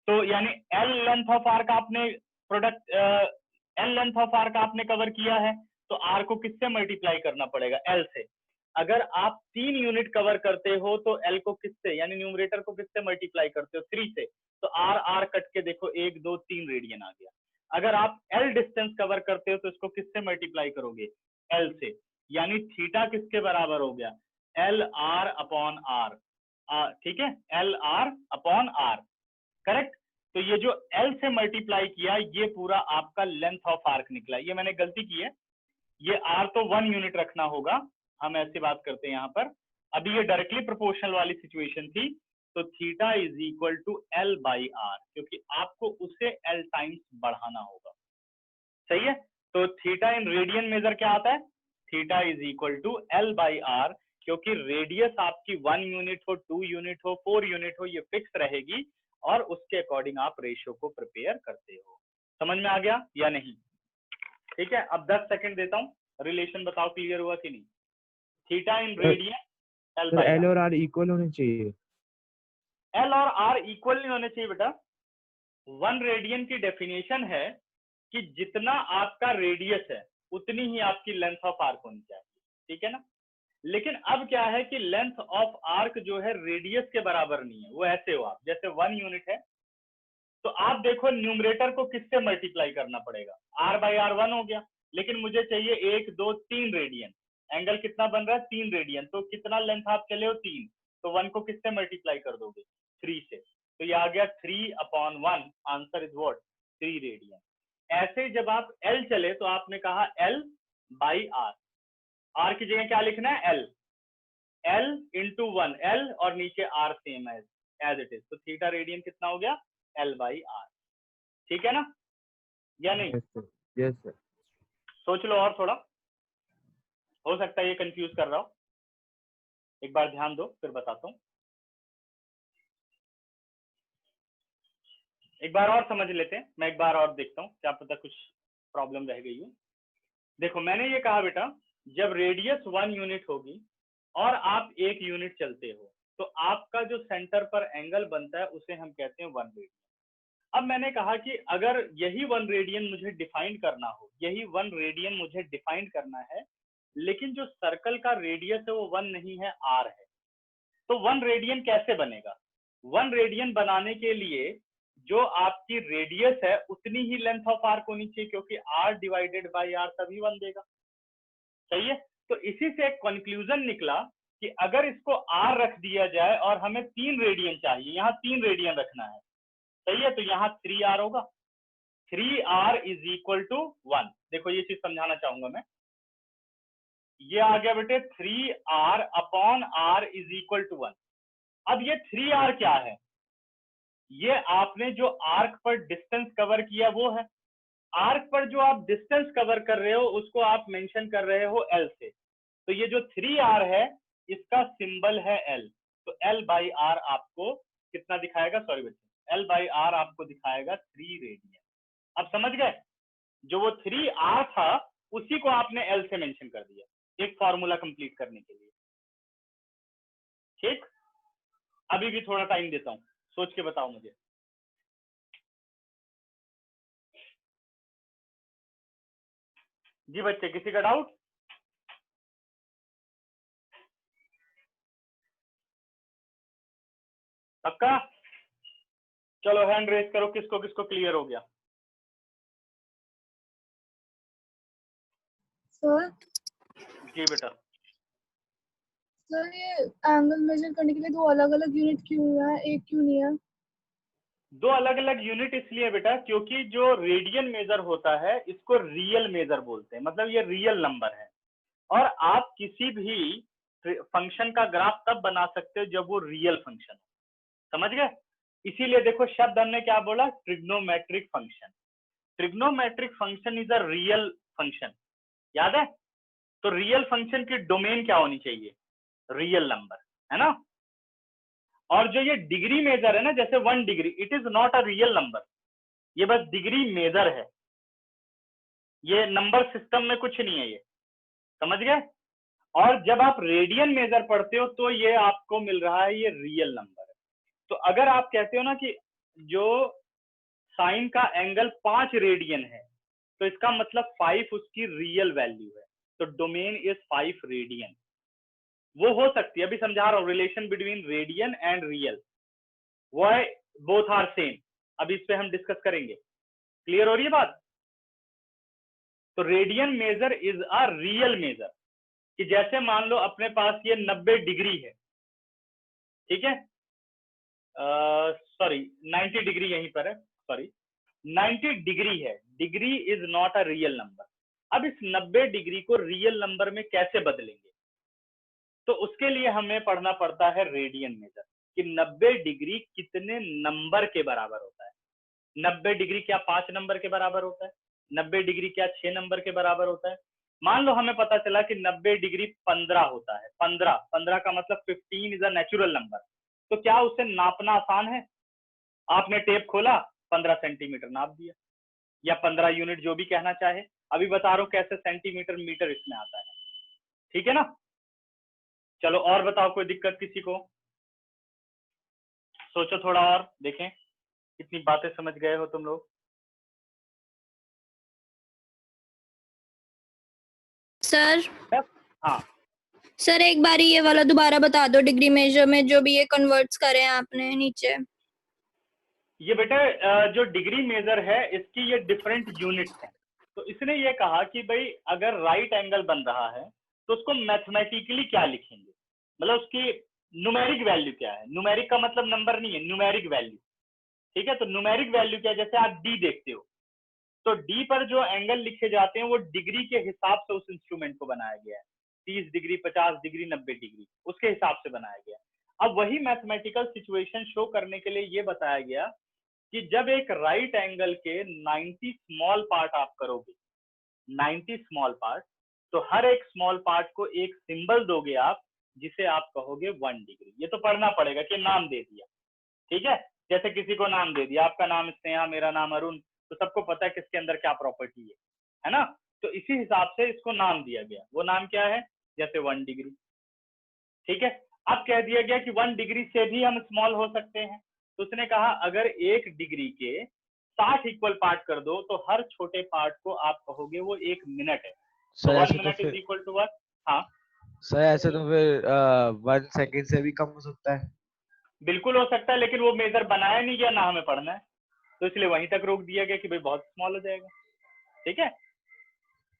तो यानी l लेंथ ऑफ आर्क आपने l लेंथ ऑफ आर्क आपने कवर किया है, तो r को किससे मल्टीप्लाई करना पड़ेगा, l से। अगर आप 3 यूनिट कवर करते हो तो l को किससे, यानी न्यूमरेटर को किससे मल्टीप्लाई करते हो, 3 से, तो r कट के देखो 1 2 3 रेडियन आ गया। अगर आप l डिस्टेंस कवर करते हो तो इसको किससे मल्टीप्लाई करोगे, l से, यानी थीटा किसके बराबर हो गया, एल आर अपॉन आर। ठीक है, L R upon R, correct. तो ये जो l से मल्टीप्लाई किया ये पूरा आपका लेंथ ऑफ आर्क निकला। ये मैंने गलती की है, ये r तो 1 यूनिट रखना होगा, हम ऐसी बात करते हैं यहाँ पर। अभी ये डायरेक्टली प्रोपोर्शनल वाली सिचुएशन थी, तो theta is equal to l by R, क्योंकि आपको उसे l टाइम्स बढ़ाना होगा। सही है, तो थीटा इन रेडियन मेजर क्या आता है, theta is equal to l by R, क्योंकि रेडियस आपकी 1 यूनिट हो, 2 यूनिट हो, 4 यूनिट हो, ये फिक्स रहेगी और उसके अकॉर्डिंग आप रेशियो को प्रिपेयर करते हो। समझ में आ गया या नहीं? ठीक है, अब 10 सेकंड देता हूँ, रिलेशन बताओ क्लियर हुआ कि नहीं। Theta in radian l by L और आर इक्वल होने चाहिए। एल और आर इक्वल नहीं होने चाहिए बेटा। 1 रेडियन की डेफिनेशन है कि जितना आपका रेडियस है उतनी ही आपकी लेंथ ऑफ आर्क होनी चाहिए, ठीक है ना। लेकिन अब क्या है कि लेंथ ऑफ आर्क जो है रेडियस के बराबर नहीं है। वो ऐसे हो आप, जैसे 1 यूनिट है तो आप देखो न्यूमरेटर को किससे मल्टीप्लाई करना पड़ेगा, r बाई r 1 हो गया, लेकिन मुझे चाहिए 1 2 3 रेडियन, एंगल कितना बन रहा है 3 रेडियन, तो कितना लेंथ आप चले हो 3, तो 1 को किससे मल्टीप्लाई कर दोगे 3 से, तो ये आ गया 3 upon 1, answer is what 3 radian. ऐसे जब आप l चले तो आपने कहा l बाई r, r की जगह क्या लिखना है l इंटू 1, l और नीचे r same as it is, तो थीटा रेडियन कितना हो गया l बाई r। ठीक है ना या नहीं? Yes sir. सोच लो और थोड़ा, हो सकता है ये कंफ्यूज कर रहा हो, एक बार ध्यान दो फिर बताता हूँ। एक बार और समझ लेते हैं, मैं एक बार और देखता हूँ, क्या पता कुछ प्रॉब्लम रह गई हो। देखो मैंने ये कहा बेटा, जब रेडियस 1 यूनिट होगी और आप 1 यूनिट चलते हो तो आपका जो सेंटर पर एंगल बनता है उसे हम कहते हैं 1 रेडियन। अब मैंने कहा कि अगर यही 1 रेडियन मुझे डिफाइन करना हो, यही 1 रेडियन मुझे डिफाइन करना है, लेकिन जो सर्कल का रेडियस है वो 1 नहीं है r है, तो 1 रेडियन कैसे बनेगा? 1 रेडियन बनाने के लिए जो आपकी रेडियस है उतनी ही लेंथ ऑफ आर्क होनी चाहिए, क्योंकि r डिवाइडेड बाई r तभी 1 देगा। सही है, तो इसी से एक कंक्लूजन निकला कि अगर इसको r रख दिया जाए और हमें 3 रेडियन चाहिए, यहाँ 3 रेडियन रखना है, सही है, तो यहाँ 3r होगा, 3r इज इक्वल टू 1। देखो ये चीज समझाना चाहूंगा मैं, ये आ गया बेटे 3r upon r is equal to 1। अब ये 3r क्या है, ये आपने जो आर्क पर डिस्टेंस कवर किया वो है, आर्क पर जो आप डिस्टेंस कवर कर रहे हो उसको आप मेंशन कर रहे हो l से, तो ये जो 3r है इसका सिंबल है l, तो l बाई r आपको कितना दिखाएगा, सॉरी बच्चे, L/R आपको दिखाएगा 3 रेडियन। अब समझ गए, जो वो 3R था उसी को आपने L से मेंशन कर दिया एक फॉर्मूला कंप्लीट करने के लिए। ठीक, अभी भी थोड़ा टाइम देता हूं, सोच के बताओ मुझे। जी बच्चे, किसी का डाउट? पक्का? चलो हैंड रेज करो, किसको किसको क्लियर हो गया। सर जी बेटा। सर ये एंगल मेजर करने के लिए दो अलग अलग यूनिट क्यों है, एक क्यों नहीं है? दो अलग अलग यूनिट इसलिए बेटा क्योंकि जो रेडियन मेजर होता है इसको रियल मेजर बोलते हैं, मतलब ये रियल नंबर है। और आप किसी भी फंक्शन का ग्राफ तब बना सकते हो जब वो रियल फंक्शन हो, समझ गए? इसीलिए देखो शब्द हमने क्या बोला, trigonometric function. Trigonometric function is a real function, याद है? तो रियल फंक्शन की डोमेन क्या होनी चाहिए, रियल नंबर, है ना? और जो ये डिग्री मेजर है ना, जैसे 1 degree, it is not a real number, ये बस डिग्री मेजर है, ये नंबर सिस्टम में कुछ नहीं है, ये समझ गए? और जब आप रेडियन मेजर पढ़ते हो तो ये आपको मिल रहा है, ये रियल नंबर है। तो अगर आप कहते हो ना कि जो साइन का एंगल 5 रेडियन है, तो इसका मतलब 5 उसकी रियल वैल्यू है, तो डोमेन इज 5 रेडियन। वो हो सकती है, अभी समझा रहा हूँ, relation between radian and real, why both are same, अभी इस पे हम डिस्कस करेंगे। क्लियर हो रही है बात? तो radian measure is a real measure, कि जैसे मान लो अपने पास ये 90 डिग्री है, ठीक है, सॉरी 90 डिग्री यहीं पर है, सॉरी 90 डिग्री है, degree is not a real number. अब इस 90 डिग्री को रियल नंबर में कैसे बदलेंगे, तो उसके लिए हमें पढ़ना पड़ता है रेडियन मेजर, कि 90 डिग्री कितने नंबर के बराबर होता है। 90 डिग्री क्या 5 नंबर के बराबर होता है, 90 डिग्री क्या 6 नंबर के बराबर होता है। मान लो हमें पता चला कि 90 डिग्री 15 होता है, 15 का मतलब 15 इज अ नेचुरल नंबर, तो क्या उसे नापना आसान है? आपने टेप खोला, 15 सेंटीमीटर नाप दिया, या 15 यूनिट, जो भी कहना चाहे। अभी बता रहा हूं कैसे सेंटीमीटर मीटर इसमें आता है, ठीक है ना? चलो और बताओ, कोई दिक्कत किसी को? सोचो थोड़ा और, देखें कितनी बातें समझ गए हो तुम लोग। सर हाँ सर एक बार ये वाला दोबारा बता दो, डिग्री मेजर में जो भी ये कन्वर्ट्स करे हैं आपने नीचे। ये बेटा जो डिग्री मेजर है इसकी ये डिफरेंट यूनिट्स हैं। तो इसने ये कहा कि भाई अगर राइट एंगल बन रहा है तो उसको मैथमेटिकली क्या लिखेंगे, मतलब उसकी न्यूमेरिक वैल्यू क्या है। न्यूमेरिक का मतलब नंबर नहीं है, न्यूमेरिक वैल्यू, ठीक है? तो न्यूमेरिक वैल्यू क्या है, जैसे आप डी देखते हो तो डी पर जो एंगल लिखे जाते हैं वो डिग्री के हिसाब से उस इंस्ट्रूमेंट को बनाया गया है, 30 डिग्री, 50 डिग्री, 90 डिग्री, उसके हिसाब से बनाया गया। अब वही मैथमेटिकल सिचुएशन शो करने के लिए ये बताया गया कि जब एक राइट एंगल के 90 स्मॉल पार्ट आप करोगे, 90 स्मॉल पार्ट, तो हर एक स्मॉल पार्ट को एक सिंबल दोगे आप, जिसे आप कहोगे 1 डिग्री। ये तो पढ़ना पड़ेगा कि नाम दे दिया, ठीक है? जैसे किसी को नाम दे दिया, आपका नाम स्नेहा, मेरा नाम अरुण, तो सबको पता है किसके अंदर क्या प्रॉपर्टी है ना? तो इसी हिसाब से इसको नाम दिया गया। वो नाम क्या है? जैसे 1 डिग्री, ठीक है? अब कह दिया गया कि 1 डिग्री से भी हम स्मॉल हो सकते हैं, तो उसने कहा अगर 1 डिग्री के 60 इक्वल पार्ट कर दो तो हर छोटे पार्ट को आप कहोगे वो 1 मिनट है। सर तो 1 ऐसे तो मिनट इज फिर इक्वल टू व्हाट? हाँ सर ऐसे तो फिर 1 सेकंड से भी कम हो सकता है। बिल्कुल हो सकता है, लेकिन वो मेजर बनाया नहीं गया ना, हमें पढ़ना है, तो इसलिए वहीं तक रोक दिया गया कि भाई बहुत स्मॉल हो जाएगा, ठीक है?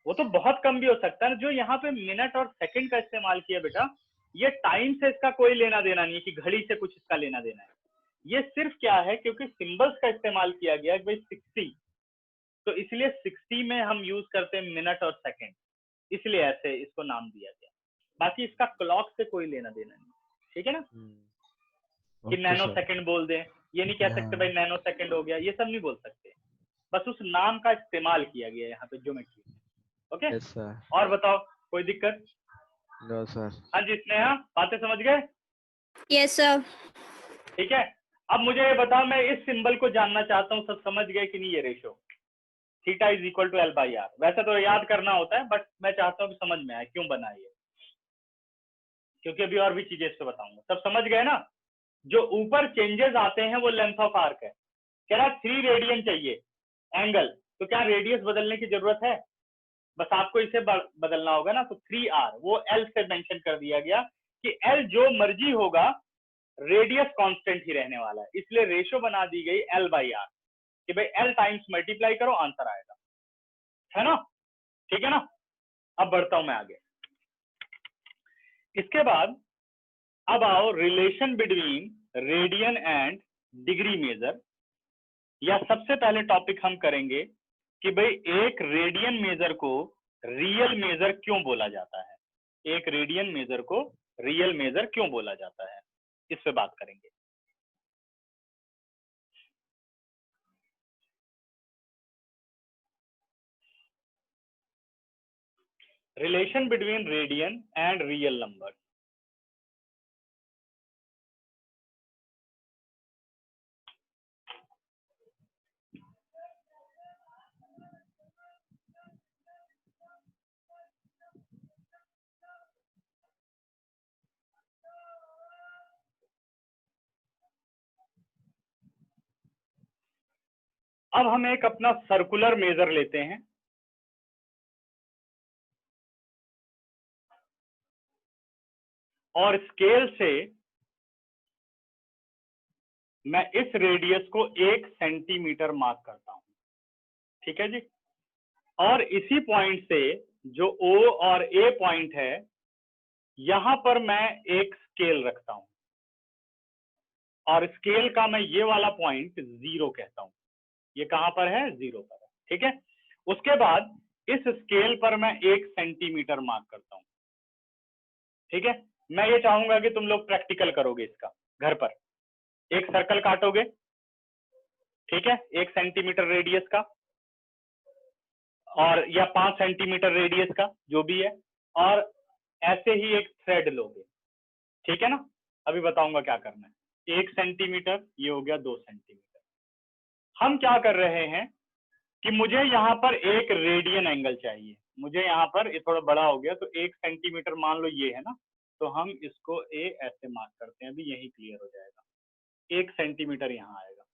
वो तो बहुत कम भी हो सकता है। जो यहाँ पे मिनट और सेकंड का इस्तेमाल किया बेटा, ये टाइम से इसका कोई लेना देना नहीं है कि घड़ी से कुछ इसका लेना देना है। ये सिर्फ क्या है, क्योंकि सिंबल्स का इस्तेमाल किया गया है भाई 60, तो इसलिए 60 में हम यूज करते हैं मिनट और सेकंड, इसलिए ऐसे इसको नाम दिया गया। बाकी इसका क्लॉक से कोई लेना देना नहीं, ठीक है ना? कि नैनो सेकंड बोल दें, ये नहीं कह सकते भाई नैनो सेकंड हो गया, ये सब नहीं बोल सकते। बस उस नाम का इस्तेमाल किया गया यहाँ पे ज्योमेट्री में। Okay yes sir. और बताओ, कोई दिक्कत? No sir. हाँ जी स्नेहा, बातें समझ गए? Yes sir. ठीक है, अब मुझे ये बताओ, मैं इस सिंबल को जानना चाहता हूँ, सब समझ गए कि नहीं? ये ratio theta is equal to L by R, वैसे तो याद करना होता है बट मैं चाहता हूँ कि समझ में आए क्यों बना है ये, क्योंकि अभी और भी चीजें इससे बताऊंगा। सब समझ गए ना? जो ऊपर चेंजेस आते हैं वो लेंथ ऑफ आर्क है। कह रहा 3 रेडियन चाहिए एंगल, तो क्या रेडियस बदलने की जरूरत है? बस आपको इसे बदलना होगा ना, तो 3r वो l से मेंशन कर दिया गया कि l जो मर्जी होगा रेडियस कांस्टेंट ही रहने वाला है, इसलिए रेशो बना दी गई l बाई आर कि भाई l टाइम्स मल्टीप्लाई करो आंसर आएगा, है ना? ठीक है ना? अब बढ़ता हूं मैं आगे। इसके बाद अब आओ relation between radian and degree measure, या सबसे पहले टॉपिक हम करेंगे कि भाई एक रेडियन मेजर को रियल मेजर क्यों बोला जाता है, एक रेडियन मेजर को रियल मेजर क्यों बोला जाता है, इस पे बात करेंगे। Relation between radian and real number. अब हम एक अपना सर्कुलर मेजर लेते हैं, और स्केल से मैं इस रेडियस को 1 सेंटीमीटर मार्क करता हूं, ठीक है जी। और इसी पॉइंट से जो O और A पॉइंट है, यहां पर मैं एक स्केल रखता हूं, और स्केल का मैं ये वाला पॉइंट 0 कहता हूं। ये कहां पर है? 0 पर है, ठीक है। उसके बाद इस स्केल पर मैं 1 सेंटीमीटर मार्क करता हूं, ठीक है। मैं ये चाहूंगा कि तुम लोग प्रैक्टिकल करोगे इसका घर पर, एक सर्कल काटोगे, ठीक है, 1 सेंटीमीटर रेडियस का, और या 5 सेंटीमीटर रेडियस का, जो भी है, और ऐसे ही एक थ्रेड लोगे, ठीक है ना। अभी बताऊंगा क्या करना है। 1 सेंटीमीटर, ये हो गया 2 सेंटीमीटर। हम क्या कर रहे हैं कि मुझे यहाँ पर एक रेडियन एंगल चाहिए, मुझे यहाँ पर, ये थोड़ा बड़ा हो गया, तो 1 सेंटीमीटर मान लो ये है ना, तो हम इसको ए ऐसे मार्क करते हैं, अभी यही क्लियर हो जाएगा। 1 सेंटीमीटर यहाँ आएगा,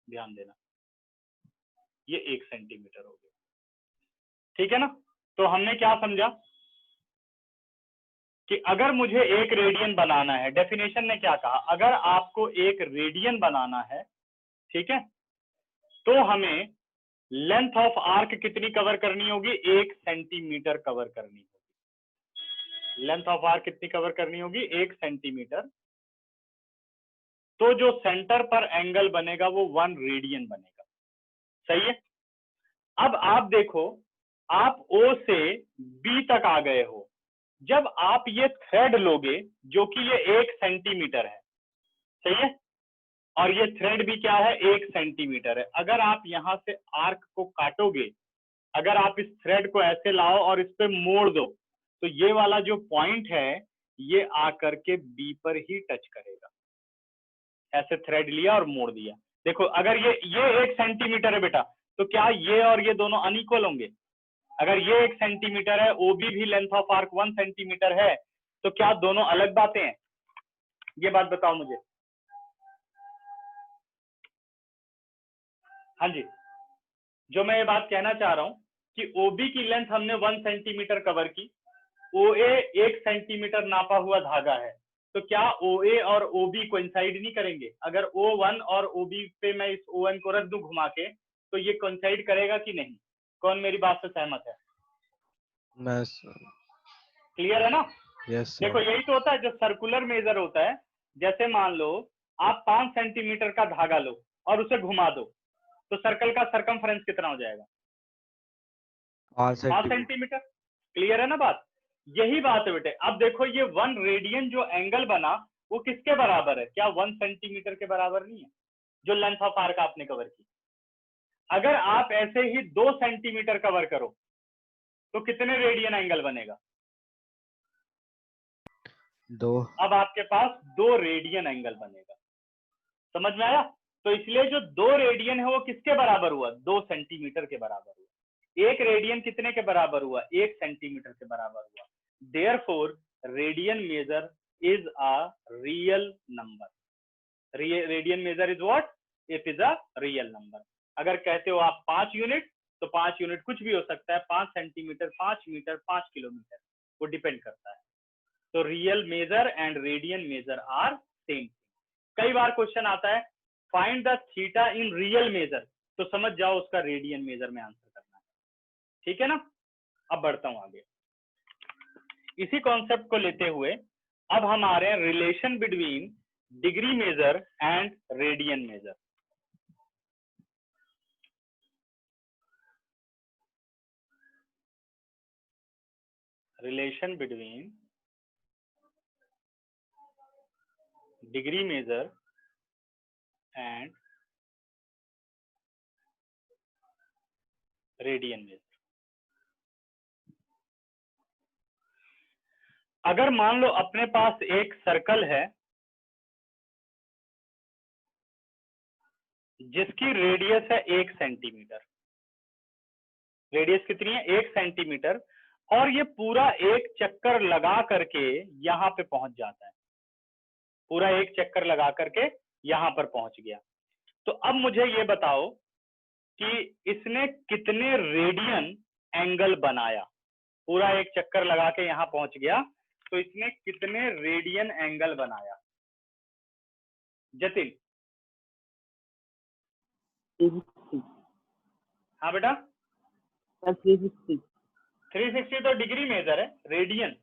ध्यान देना, ये 1 सेंटीमीटर हो गया, ठीक है ना। तो हमने क्या समझा कि अगर मुझे एक रेडियन बनाना है, डेफिनेशन ने क्या कहा, अगर आपको एक रेडियन बनाना है, ठीक है, तो हमें लेंथ ऑफ आर्क कितनी कवर करनी होगी? 1 सेंटीमीटर कवर करनी होगी। लेंथ ऑफ आर्क कितनी कवर करनी होगी? 1 सेंटीमीटर। तो जो सेंटर पर एंगल बनेगा वो 1 रेडियन बनेगा, सही है। अब आप देखो, आप O से B तक आ गए हो, जब आप ये थ्रेड लोगे जो कि ये 1 सेंटीमीटर है, सही है, और ये थ्रेड भी क्या है? 1 सेंटीमीटर है। अगर आप यहां से आर्क को काटोगे, अगर आप इस थ्रेड को ऐसे लाओ और इस पे मोड़ दो, तो ये वाला जो पॉइंट है ये आकर के बी पर ही टच करेगा। ऐसे थ्रेड लिया और मोड़ दिया, देखो अगर ये 1 सेंटीमीटर है बेटा, तो क्या ये और ये दोनों अनइक्वल होंगे? अगर ये 1 सेंटीमीटर है, ओबी भी लेंथ ऑफ आर्क 1 सेंटीमीटर है, तो क्या दोनों अलग बातें हैं? ये बात बताओ मुझे। हाँ जी, जो मैं ये बात कहना चाह रहा हूं कि ओबी की लेंथ हमने 1 सेंटीमीटर कवर की, ओए 1 सेंटीमीटर नापा हुआ धागा है, तो क्या ओए और ओबी कोइंसाइड नहीं करेंगे? अगर O1 और ओबी पे मैं इस ON को रख दूं घुमा के, तो ये कोइंसाइड करेगा कि नहीं? कौन मेरी बात से सहमत है? क्लियर है ना? यस देखो यही तो होता है जो सर्कुलर मेजर होता है। जैसे मान लो आप 5 सेंटीमीटर का धागा लो और उसे घुमा दो, तो सर्कल का सरकमफ्रेंस कितना हो जाएगा? 5 सेंटीमीटर। क्लियर है ना बात? यही बात है बेटे। अब देखो ये 1 रेडियन जो एंगल बना वो किसके बराबर है? क्या 1 सेंटीमीटर के बराबर नहीं है जो लेंथ ऑफ आर्क आपने कवर की? अगर आप ऐसे ही 2 सेंटीमीटर कवर करो तो कितने रेडियन एंगल बनेगा? 2। अब आपके पास 2 रेडियन एंगल बनेगा, समझ में आया? तो इसलिए जो 2 रेडियन है वो किसके बराबर हुआ? 2 सेंटीमीटर के बराबर हुआ। 1 रेडियन कितने के बराबर हुआ? 1 सेंटीमीटर के बराबर हुआ। Therefore radian measure is a real number. Radian measure is what? It is a real number. अगर कहते हो आप 5 यूनिट, तो 5 यूनिट कुछ भी हो सकता है, 5 सेंटीमीटर, 5 मीटर, 5 किलोमीटर, वो डिपेंड करता है। तो real measure and radian measure are same. कई बार क्वेश्चन आता है find the theta in real measure, तो समझ जाओ उसका रेडियन मेजर में आंसर करना है। ठीक है ना? अब बढ़ता हूं आगे। इसी कॉन्सेप्ट को लेते हुए अब हम आ रहे हैं relation between degree measure and radian measure. Relation between degree measure and radian measure. अगर मान लो अपने पास एक सर्कल है जिसकी रेडियस है 1 सेंटीमीटर, रेडियस कितनी है? 1 सेंटीमीटर, और ये पूरा एक चक्कर लगा करके यहां पे पहुंच जाता है, पूरा एक चक्कर लगा करके यहां पर पहुंच गया। तो अब मुझे ये बताओ कि इसने कितने रेडियन एंगल बनाया? पूरा एक चक्कर लगा के यहां पहुंच गया, तो इसने कितने रेडियन एंगल बनाया? जतिन। 360। हाँ बेटा, 360। 360 तो डिग्री मेजर है, रेडियन।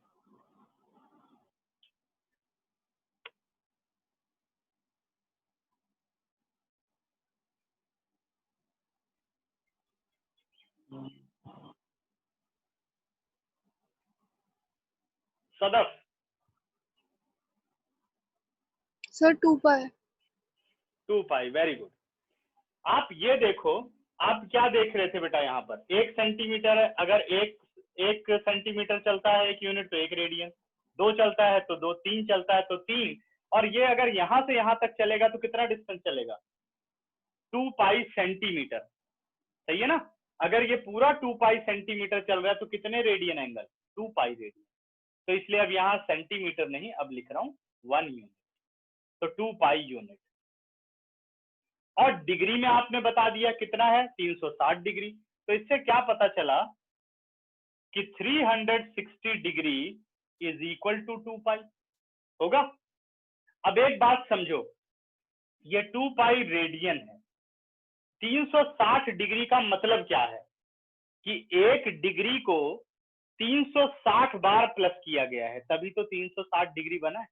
सदफ। सर 2 पाई। 2 पाई, वेरी गुड। आप ये देखो, आप क्या देख रहे थे बेटा? यहाँ पर 1 सेंटीमीटर है, अगर एक सेंटीमीटर चलता है 1 यूनिट तो 1 रेडियन, 2 चलता है तो 2, 3 चलता है तो 3, और ये अगर यहां से यहां तक चलेगा तो कितना डिस्टेंस चलेगा? 2 पाई सेंटीमीटर। सही है ना? अगर ये पूरा 2 पाई सेंटीमीटर चल रहा है तो कितने रेडियन एंगल? 2 pi radian. तो इसलिए अब यहाँ सेंटीमीटर नहीं, अब लिख रहा हूँ 1 यूनिट, तो 2 पाई यूनिट। और डिग्री में आपने बता दिया कितना है? 360 डिग्री। तो इससे क्या पता चला कि 360 डिग्री इज इक्वल टू 2 पाई होगा। अब एक बात समझो, ये 2 पाई रेडियन है। 360 डिग्री का मतलब क्या है? कि 1 डिग्री को 360 बार प्लस किया गया है, तभी तो 360 डिग्री बना है।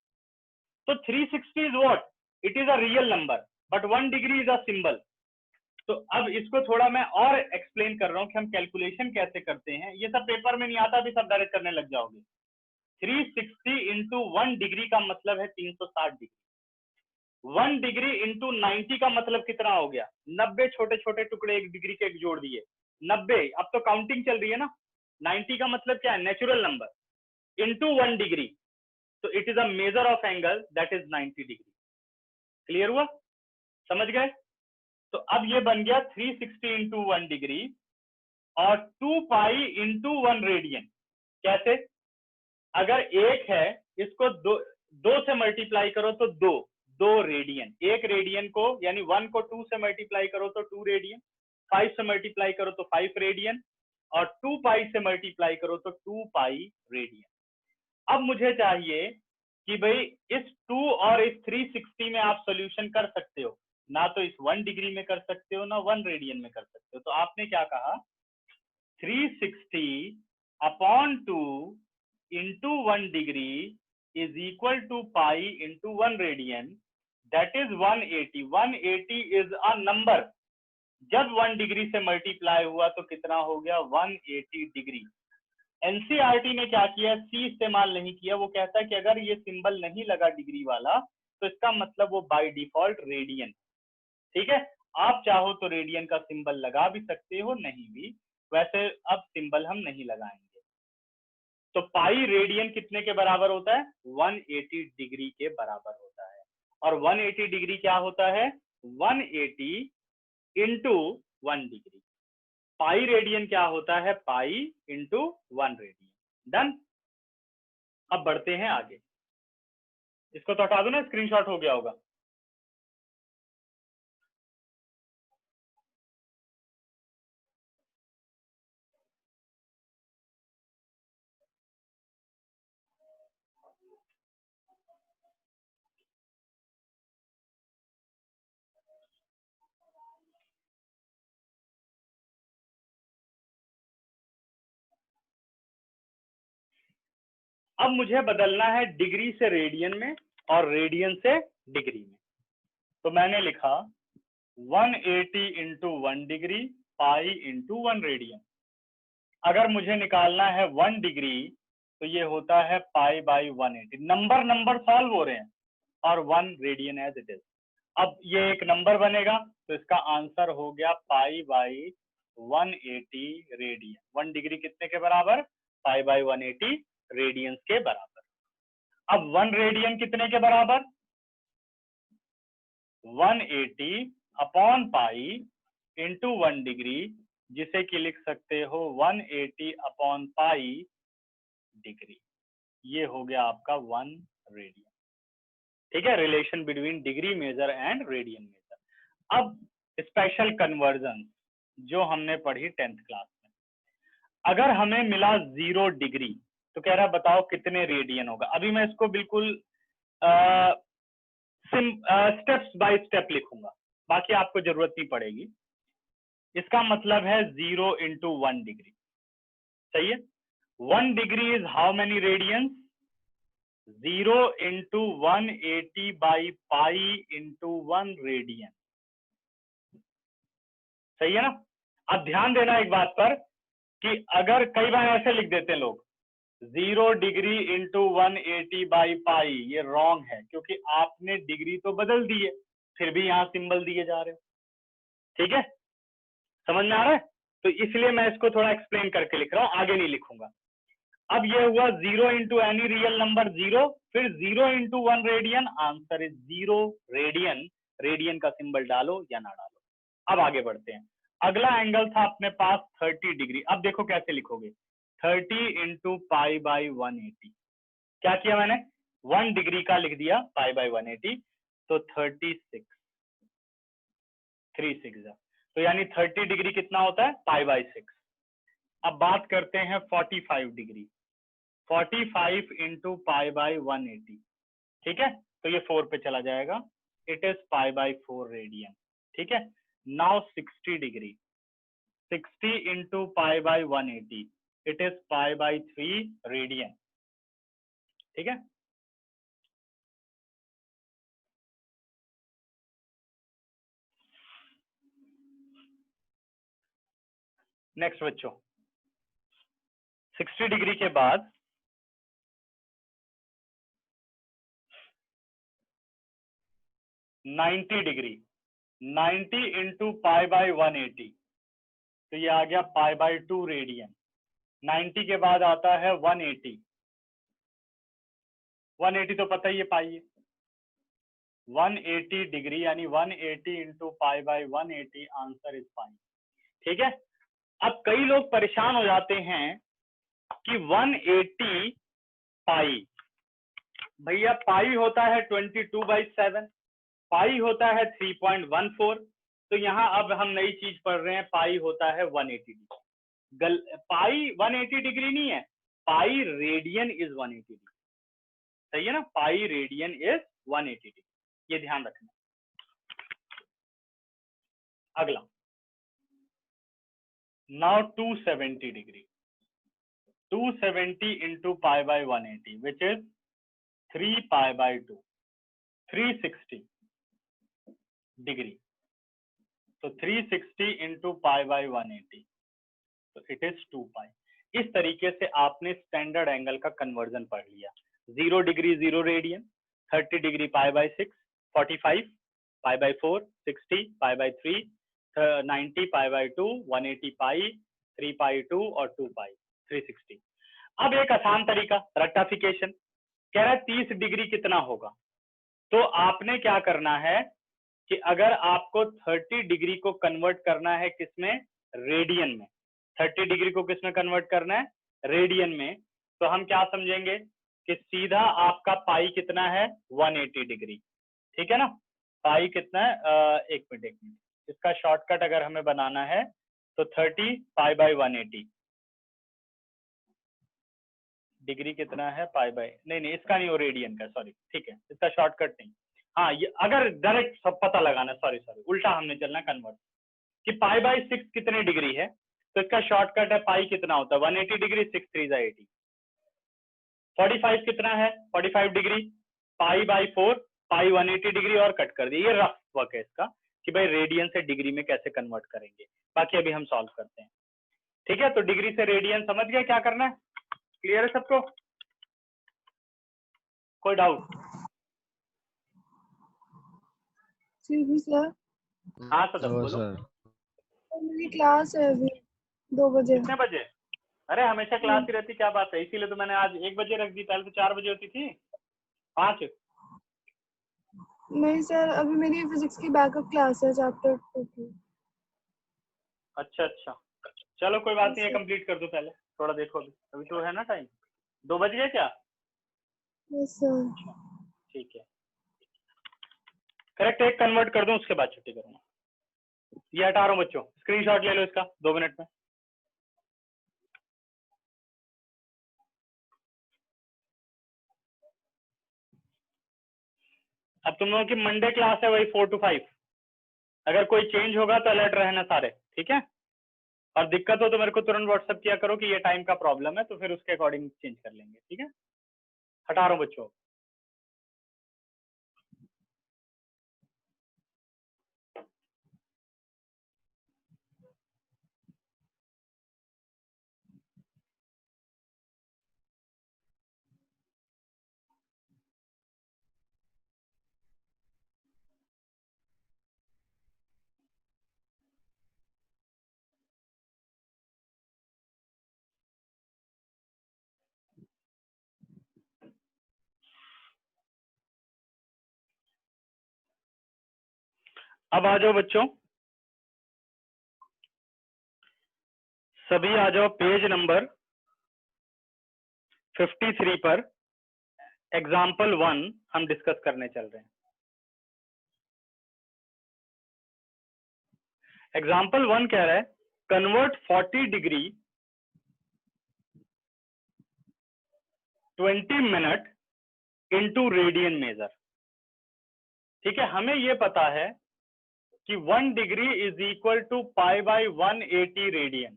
तो 360 is what? It is a real number, but 1 degree is a symbol. तो अब इसको थोड़ा मैं और एक्सप्लेन कर रहा हूं कि हम कैलकुलेशन कैसे करते हैं। ये सब पेपर में नहीं आता, भी सब डायरेक्ट करने लग जाओगे। 360 इंटू 1 डिग्री का मतलब है 360 डिग्री। 1 डिग्री इंटू 90 का मतलब कितना हो गया? 90 छोटे छोटे टुकड़े 1 डिग्री के जोड़ दिए, 90। अब तो काउंटिंग चल रही है ना। 90 का मतलब क्या है? नेचुरल नंबर इंटू 1 डिग्री, तो it is a measure of angle that is 90 degree. Clear हुआ? समझ गए? तो अब ये बन गया 360 इंटू 1 डिग्री और 2 पाई इंटू 1 रेडियन। कैसे? अगर 1 है, इसको 2 से मल्टीप्लाई करो तो 2 रेडियन। 1 रेडियन को यानी 1 को 2 से मल्टीप्लाई करो तो 2 रेडियन, 5 से मल्टीप्लाई करो तो 5 रेडियन, और 2 पाई से मल्टीप्लाई करो तो 2 पाई रेडियन। अब मुझे चाहिए कि भाई इस 2 और इस 360 में आप सॉल्यूशन कर सकते हो, ना तो इस 1 डिग्री में कर सकते हो, ना 1 रेडियन में कर सकते हो। तो आपने क्या कहा? 360 upon 2 into 1 degree is equal to pi into 1 radian, that is 180। 180 is a number. जब 1 डिग्री से मल्टीप्लाई हुआ तो कितना हो गया? 180 डिग्री। एनसीईआरटी ने क्या किया? सी इस्तेमाल नहीं किया। वो कहता है कि अगर ये सिंबल नहीं लगा डिग्री वाला तो इसका मतलब वो बाय डिफॉल्ट रेडियन। ठीक है, आप चाहो तो रेडियन का सिंबल लगा भी सकते हो, नहीं भी। वैसे अब सिंबल हम नहीं लगाएंगे। तो पाई रेडियन कितने के बराबर होता है? 180 डिग्री के बराबर होता है। और 180 डिग्री क्या होता है, 180 इंटू 1 डिग्री। पाई रेडियन क्या होता है, पाई इंटू 1 रेडियन। डन। अब बढ़ते हैं आगे, इसको तो हटा दो ना, स्क्रीनशॉट हो गया होगा। अब मुझे बदलना है डिग्री से रेडियन में और रेडियन से डिग्री में। तो मैंने लिखा 180 into 1 degree pi into 1 radian. अगर मुझे निकालना है 1 डिग्री तो ये होता है पाई बाई 180। नंबर सॉल्व हो रहे हैं और 1 रेडियन एज इट इज। अब ये एक नंबर बनेगा तो इसका आंसर हो गया पाई बाई 180 रेडियन। 1 डिग्री कितने के बराबर, पाई बाई 180 रेडियंस के बराबर। अब 1 रेडियन कितने के बराबर, 180 अपॉन पाई इंटू 1 डिग्री, जिसे कि लिख सकते हो 180 अपॉन पाई डिग्री। ये हो गया आपका 1 रेडियन। ठीक है, relation between degree measure and radian measure. अब स्पेशल कन्वर्जन जो हमने पढ़ी 10th क्लास में, अगर हमें मिला 0 डिग्री तो कह रहा बताओ कितने रेडियन होगा। अभी मैं इसको बिल्कुल स्टेप्स बाय स्टेप लिखूंगा, बाकी आपको जरूरत नहीं पड़ेगी। इसका मतलब है 0 इंटू 1 डिग्री, सही है। 1 degree is how many radians, 0 into 180 by pi into 1 radian, सही है ना। अब ध्यान देना एक बात पर कि अगर कई बार ऐसे लिख देते हैं लोग 0 डिग्री इंटू 180 बाई पाई, ये रॉन्ग है क्योंकि आपने डिग्री तो बदल दी है, फिर भी यहाँ सिंबल दिए जा रहे हो। ठीक है, समझ में आ रहा है। तो इसलिए मैं इसको थोड़ा एक्सप्लेन करके लिख रहा हूं, आगे नहीं लिखूंगा। अब ये हुआ 0 इंटू एनी रियल नंबर 0, फिर 0 into 1 radian, answer is 0 radian. Radian का सिंबल डालो या ना डालो। अब आगे बढ़ते हैं। अगला एंगल था अपने पास 30 डिग्री। अब देखो कैसे लिखोगे, 30 इंटू पाई बाई 180। क्या किया मैंने, 1 डिग्री का लिख दिया पाई बाई 180, तो 36 तो यानी 30 डिग्री कितना होता है, पाई बाई 6। अब बात करते हैं 45 डिग्री, 45 इंटू पाई बाई 180। ठीक है, तो ये 4 पे चला जाएगा, it is pi by 4 radian. ठीक है, now 60 degree, 60 into pi by 180, it is pi by 3 radian. ठीक है, नेक्स्ट बच्चों, 60 डिग्री के बाद 90 डिग्री, 90 इंटू पाई बाई 180, तो ये आ गया पाई बाई 2 रेडियन। 90 के बाद आता है 180, 180 तो पता ही है पाई है, 180 डिग्री यानी 180 into pi by 180, answer is pi. ठीक है, अब कई लोग परेशान हो जाते हैं कि 180 पाई, भैया पाई होता है 22/7, पाई होता है 3.14, तो यहाँ अब हम नई चीज पढ़ रहे हैं, पाई होता है 180 डिग्री। पाई 180 डिग्री नहीं है, पाई रेडियन इज 180 डिग्री, सही है ना, पाई रेडियन इज 180 डिग्री, ये ध्यान रखना। अगला, now 270 degree, 270 into pi by 180 which is 3 pi by 2, 360 degree, तो 360 इंटू पाई बाई 180, तो इट इज 2 पाई। इस तरीके से आपने स्टैंडर्ड एंगल का कन्वर्जन पढ़ लिया। 0 degree 0 radian, 30 degree pi by 6, 45 pi by 4, 60 pi by 3, 90 pi by 2, 180 पाई, 3 पाई 2 और 2 पाई, 360। अब एक आसान तरीका, रेक्टिफिकेशन, कह रहा है 30 डिग्री कितना होगा, तो आपने क्या करना है कि अगर आपको 30 डिग्री को कन्वर्ट करना है किसमें, रेडियन में, 30 डिग्री को किसमें कन्वर्ट करना है, रेडियन में, तो हम क्या समझेंगे कि सीधा आपका पाई कितना है, 180 डिग्री, ठीक है ना। पाई कितना है, एक मिनट, इसका शॉर्टकट अगर हमें बनाना है तो 30 पाई बाई 180, डिग्री कितना है, पाई बाई, नहीं इसका नहीं, वो रेडियन का, सॉरी, ठीक है, इसका शॉर्टकट नहीं। हाँ, ये अगर डायरेक्ट सब पता लगाना, सॉरी उल्टा हमने चलना कन्वर्ट, कि पाई बाई 6 कितने डिग्री है, तो इसका शॉर्टकट है पाई कितना होता है 180 डिग्री, 6 3 80, 45 कितना है 45 degree, pi by 4, pi 180 degree और कट कर दिए। ये रफ वर्क है इसका कि भाई रेडियन से डिग्री में कैसे कन्वर्ट करेंगे, बाकी अभी हम सॉल्व करते हैं, ठीक है। तो डिग्री से रेडियन समझ गया क्या करना है, क्लियर है सबको, कोई डाउट? सर हाँ सदर बोलो। सर मेरी क्लास है अभी 2 बजे। कितने बजे? अरे हमेशा क्लास ही रहती, क्या बात है, इसीलिए तो मैंने आज 1 बजे रख दी, पहले तो 4 बजे होती थी, 5। नहीं सर, अभी मेरी फिजिक्स की बैकअप क्लास है चैप्टर 2 की। अच्छा, चलो कोई बात नहीं है, कंप्लीट कर दो पहले, थोड़ा देखो अभी तो है ना टाइम, 2 बज गए क्या? Yes sir. ठीक है, करेक्ट, एक कन्वर्ट कर दूं उसके बाद छुट्टी करूंगा। ये हटा रहा हूं बच्चों, स्क्रीनशॉट ले लो इसका 2 मिनट में। अब तुम लोगों की मंडे क्लास है वही 4 to 5, अगर कोई चेंज होगा तो अलर्ट रहना सारे, ठीक है। और दिक्कत हो तो मेरे को तुरंत व्हाट्सएप किया करो कि ये टाइम का प्रॉब्लम है, तो फिर उसके अकॉर्डिंग चेंज कर लेंगे, ठीक है। हटा रहा हूं बच्चों। अब आ जाओ बच्चों, सभी आ जाओ पेज नंबर 53 पर। एग्जाम्पल 1 हम डिस्कस करने चल रहे हैं। एग्जाम्पल 1 कह रहा है convert 40 degree 20 minute into radian measure, ठीक है। हमें ये पता है कि 1 degree is equal to pi by 180 radian,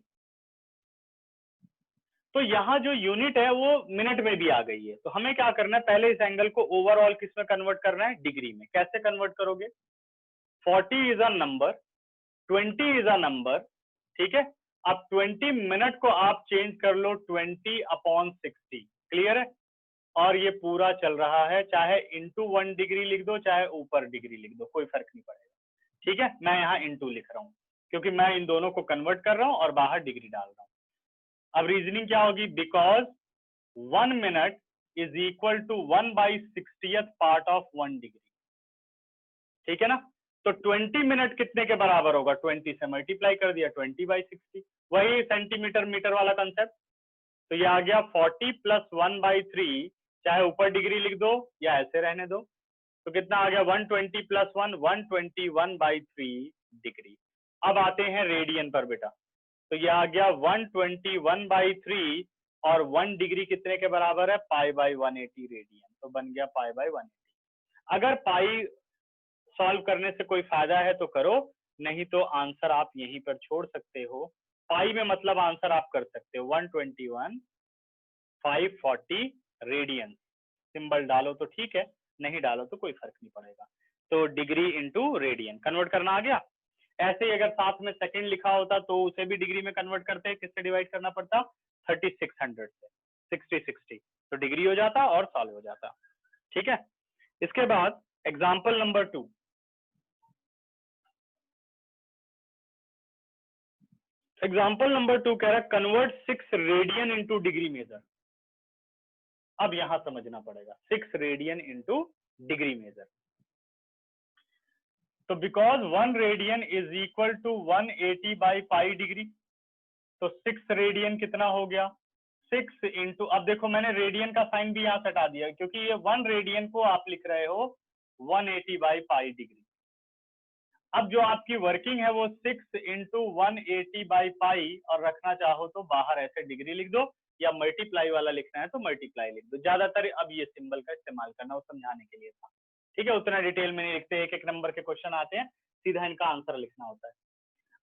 तो यहाँ जो यूनिट है वो मिनट में भी आ गई है। तो हमें क्या करना है, पहले इस एंगल को ओवरऑल किस में कन्वर्ट करना है, डिग्री में। कैसे कन्वर्ट करोगे, 40 is a number, 20 is a number, ठीक है। अब 20 मिनट को आप चेंज कर लो 20/60, क्लियर है। और ये पूरा चल रहा है, चाहे इंटू 1 डिग्री लिख दो चाहे ऊपर डिग्री लिख दो, कोई फर्क नहीं पड़ेगा, ठीक है। मैं यहाँ इंटू लिख रहा हूँ क्योंकि मैं इन दोनों को कन्वर्ट कर रहा हूँ और बाहर डिग्री डाल रहा हूँ। अब रीजनिंग क्या होगी, because 1 minute is equal to 1/60th part of 1 degree, ठीक है ना। तो 20 मिनट कितने के बराबर होगा, 20 से मल्टीप्लाई कर दिया, 20/60, वही सेंटीमीटर मीटर वाला कंसेप्ट। तो ये आ गया 40 + 1/3, चाहे ऊपर डिग्री लिख दो या ऐसे रहने दो, तो कितना आ गया 120 + 1 121/3 डिग्री। अब आते हैं रेडियन पर बेटा, तो ये आ गया 121/3 और 1 डिग्री कितने के बराबर है, पाई बाई 180 रेडियन, तो बन गया पाई बाई 180। अगर पाई सॉल्व करने से कोई फायदा है तो करो, नहीं तो आंसर आप यहीं पर छोड़ सकते हो। पाई में मतलब आंसर आप कर सकते हो 121/540 रेडियन, सिंबल डालो तो ठीक है, नहीं डालो तो कोई फर्क नहीं पड़ेगा। तो डिग्री इंटू रेडियन कन्वर्ट करना आ गया। ऐसे ही अगर साथ में सेकंड लिखा होता तो उसे भी डिग्री में कन्वर्ट करते, किससे डिवाइड करना पड़ता, 3600 से, 60 तो डिग्री हो जाता और सॉल्व हो जाता, ठीक है। इसके बाद एग्जाम्पल नंबर 2, एग्जाम्पल नंबर 2 कह रहा है convert 6 radian into degree measure. अब यहां समझना पड़ेगा 6 रेडियन इंटू डिग्री मेजर, तो because 1 radian is equal to 180 by pi degree, तो 6 रेडियन कितना हो गया 6 इंटू, अब देखो मैंने रेडियन का साइन भी यहाँ से हटा दिया क्योंकि ये 1 रेडियन को आप लिख रहे हो 180 बाई पाई डिग्री। अब जो आपकी वर्किंग है वो 6 इंटू 180 बाई पाई, और रखना चाहो तो बाहर ऐसे डिग्री लिख दो, या मल्टीप्लाई वाला लिखना है तो मल्टीप्लाई लिख दो। ज्यादातर अब ये सिंबल का इस्तेमाल करना, वो समझाने के लिए था, ठीक है। उतना डिटेल में नहीं लिखते, एक एक नंबर के क्वेश्चन आते हैं, सीधा इनका आंसर लिखना होता है।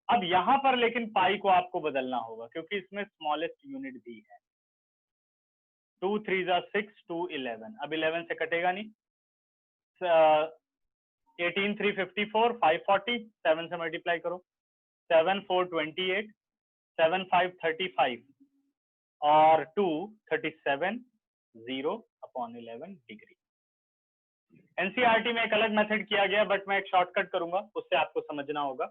अब यहाँ पर लेकिन पाई को आपको बदलना होगा क्योंकि इसमें स्मॉलेस्ट यूनिट भी है। 2 3 6 2 11, अब 11 से कटेगा नहीं, 18 3 54 5 40, 7 से मल्टीप्लाई करो, 7 4 28, 7 5 35 और 2 37, 0 अपॉन 11 डिग्री। एनसीईआरटी में एक अलग मेथड किया गया, बट मैं एक शॉर्टकट करूंगा, उससे आपको समझना होगा।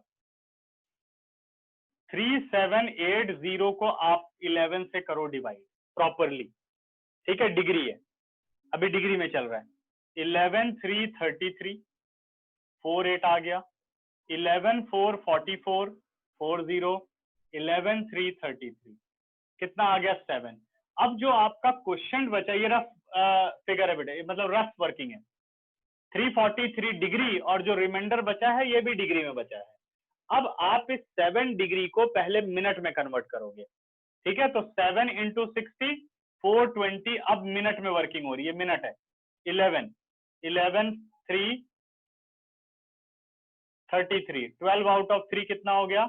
3780 को आप 11 से करो डिवाइड प्रॉपरली, ठीक है, डिग्री है, अभी डिग्री में चल रहा है। 11 3 33, 4 8 आ गया, 11 4 44, 40, 11 3 33, कितना आ गया 7। अब जो आपका क्वेश्चन बचा, ये रफ फिगर है बेटा, मतलब रफ वर्किंग है, 343 डिग्री, और जो रिमाइंडर बचा है ये भी डिग्री में बचा है। अब आप इस 7 डिग्री को पहले मिनट में कन्वर्ट करोगे, ठीक है। तो 7 इंटू 60 420, अब मिनट में वर्किंग हो रही है, मिनट है। 11 3 33, 12 आउट ऑफ 3 कितना हो गया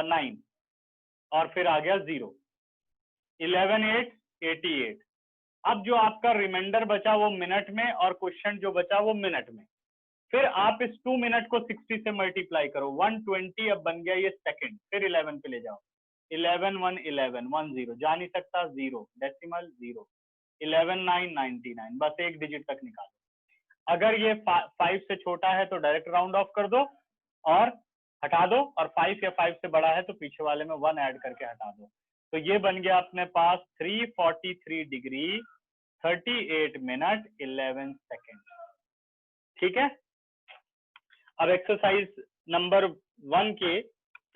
9, और फिर आ गया 0, 11 8 88। अब जो आपका रिमाइंडर बचा वो मिनट में, और क्वेश्चन जो बचा वो मिनट में। फिर आप इस 2 मिनट को 60 से मल्टीप्लाई करो, 120 अब बन गया ये सेकंड, फिर 11 पे ले जाओ, 11 1 11 1 0, जा नहीं सकता 0, डेसिमल 0, 11 9 99, बस एक डिजिट तक निकालो। अगर ये 5 से छोटा है तो डायरेक्ट राउंड ऑफ कर दो और हटा दो, और 5 या 5 से बड़ा है तो पीछे वाले में 1 ऐड करके हटा दो। तो ये बन गया अपने पास 343 डिग्री 38 मिनट 11 सेकेंड, ठीक है। अब एक्सरसाइज नंबर 1 के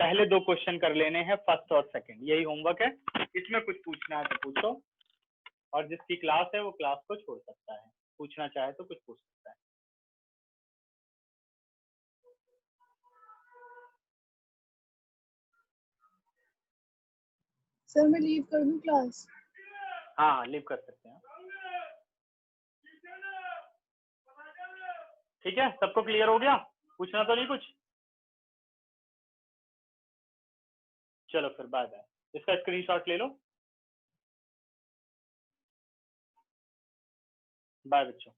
पहले 2 क्वेश्चन कर लेने हैं, फर्स्ट और सेकंड, यही होमवर्क है। इसमें कुछ पूछना है तो पूछो, और जिसकी क्लास है वो क्लास को छोड़ सकता है, पूछना चाहे तो कुछ पूछ सकता है। सर मैं लीव कर दूं क्लास? हाँ लीव कर सकते हैं, ठीक है। सबको क्लियर हो गया, पूछना तो नहीं कुछ? चलो फिर बाय बाय, इसका स्क्रीनशॉट ले लो, बाय बच्चों।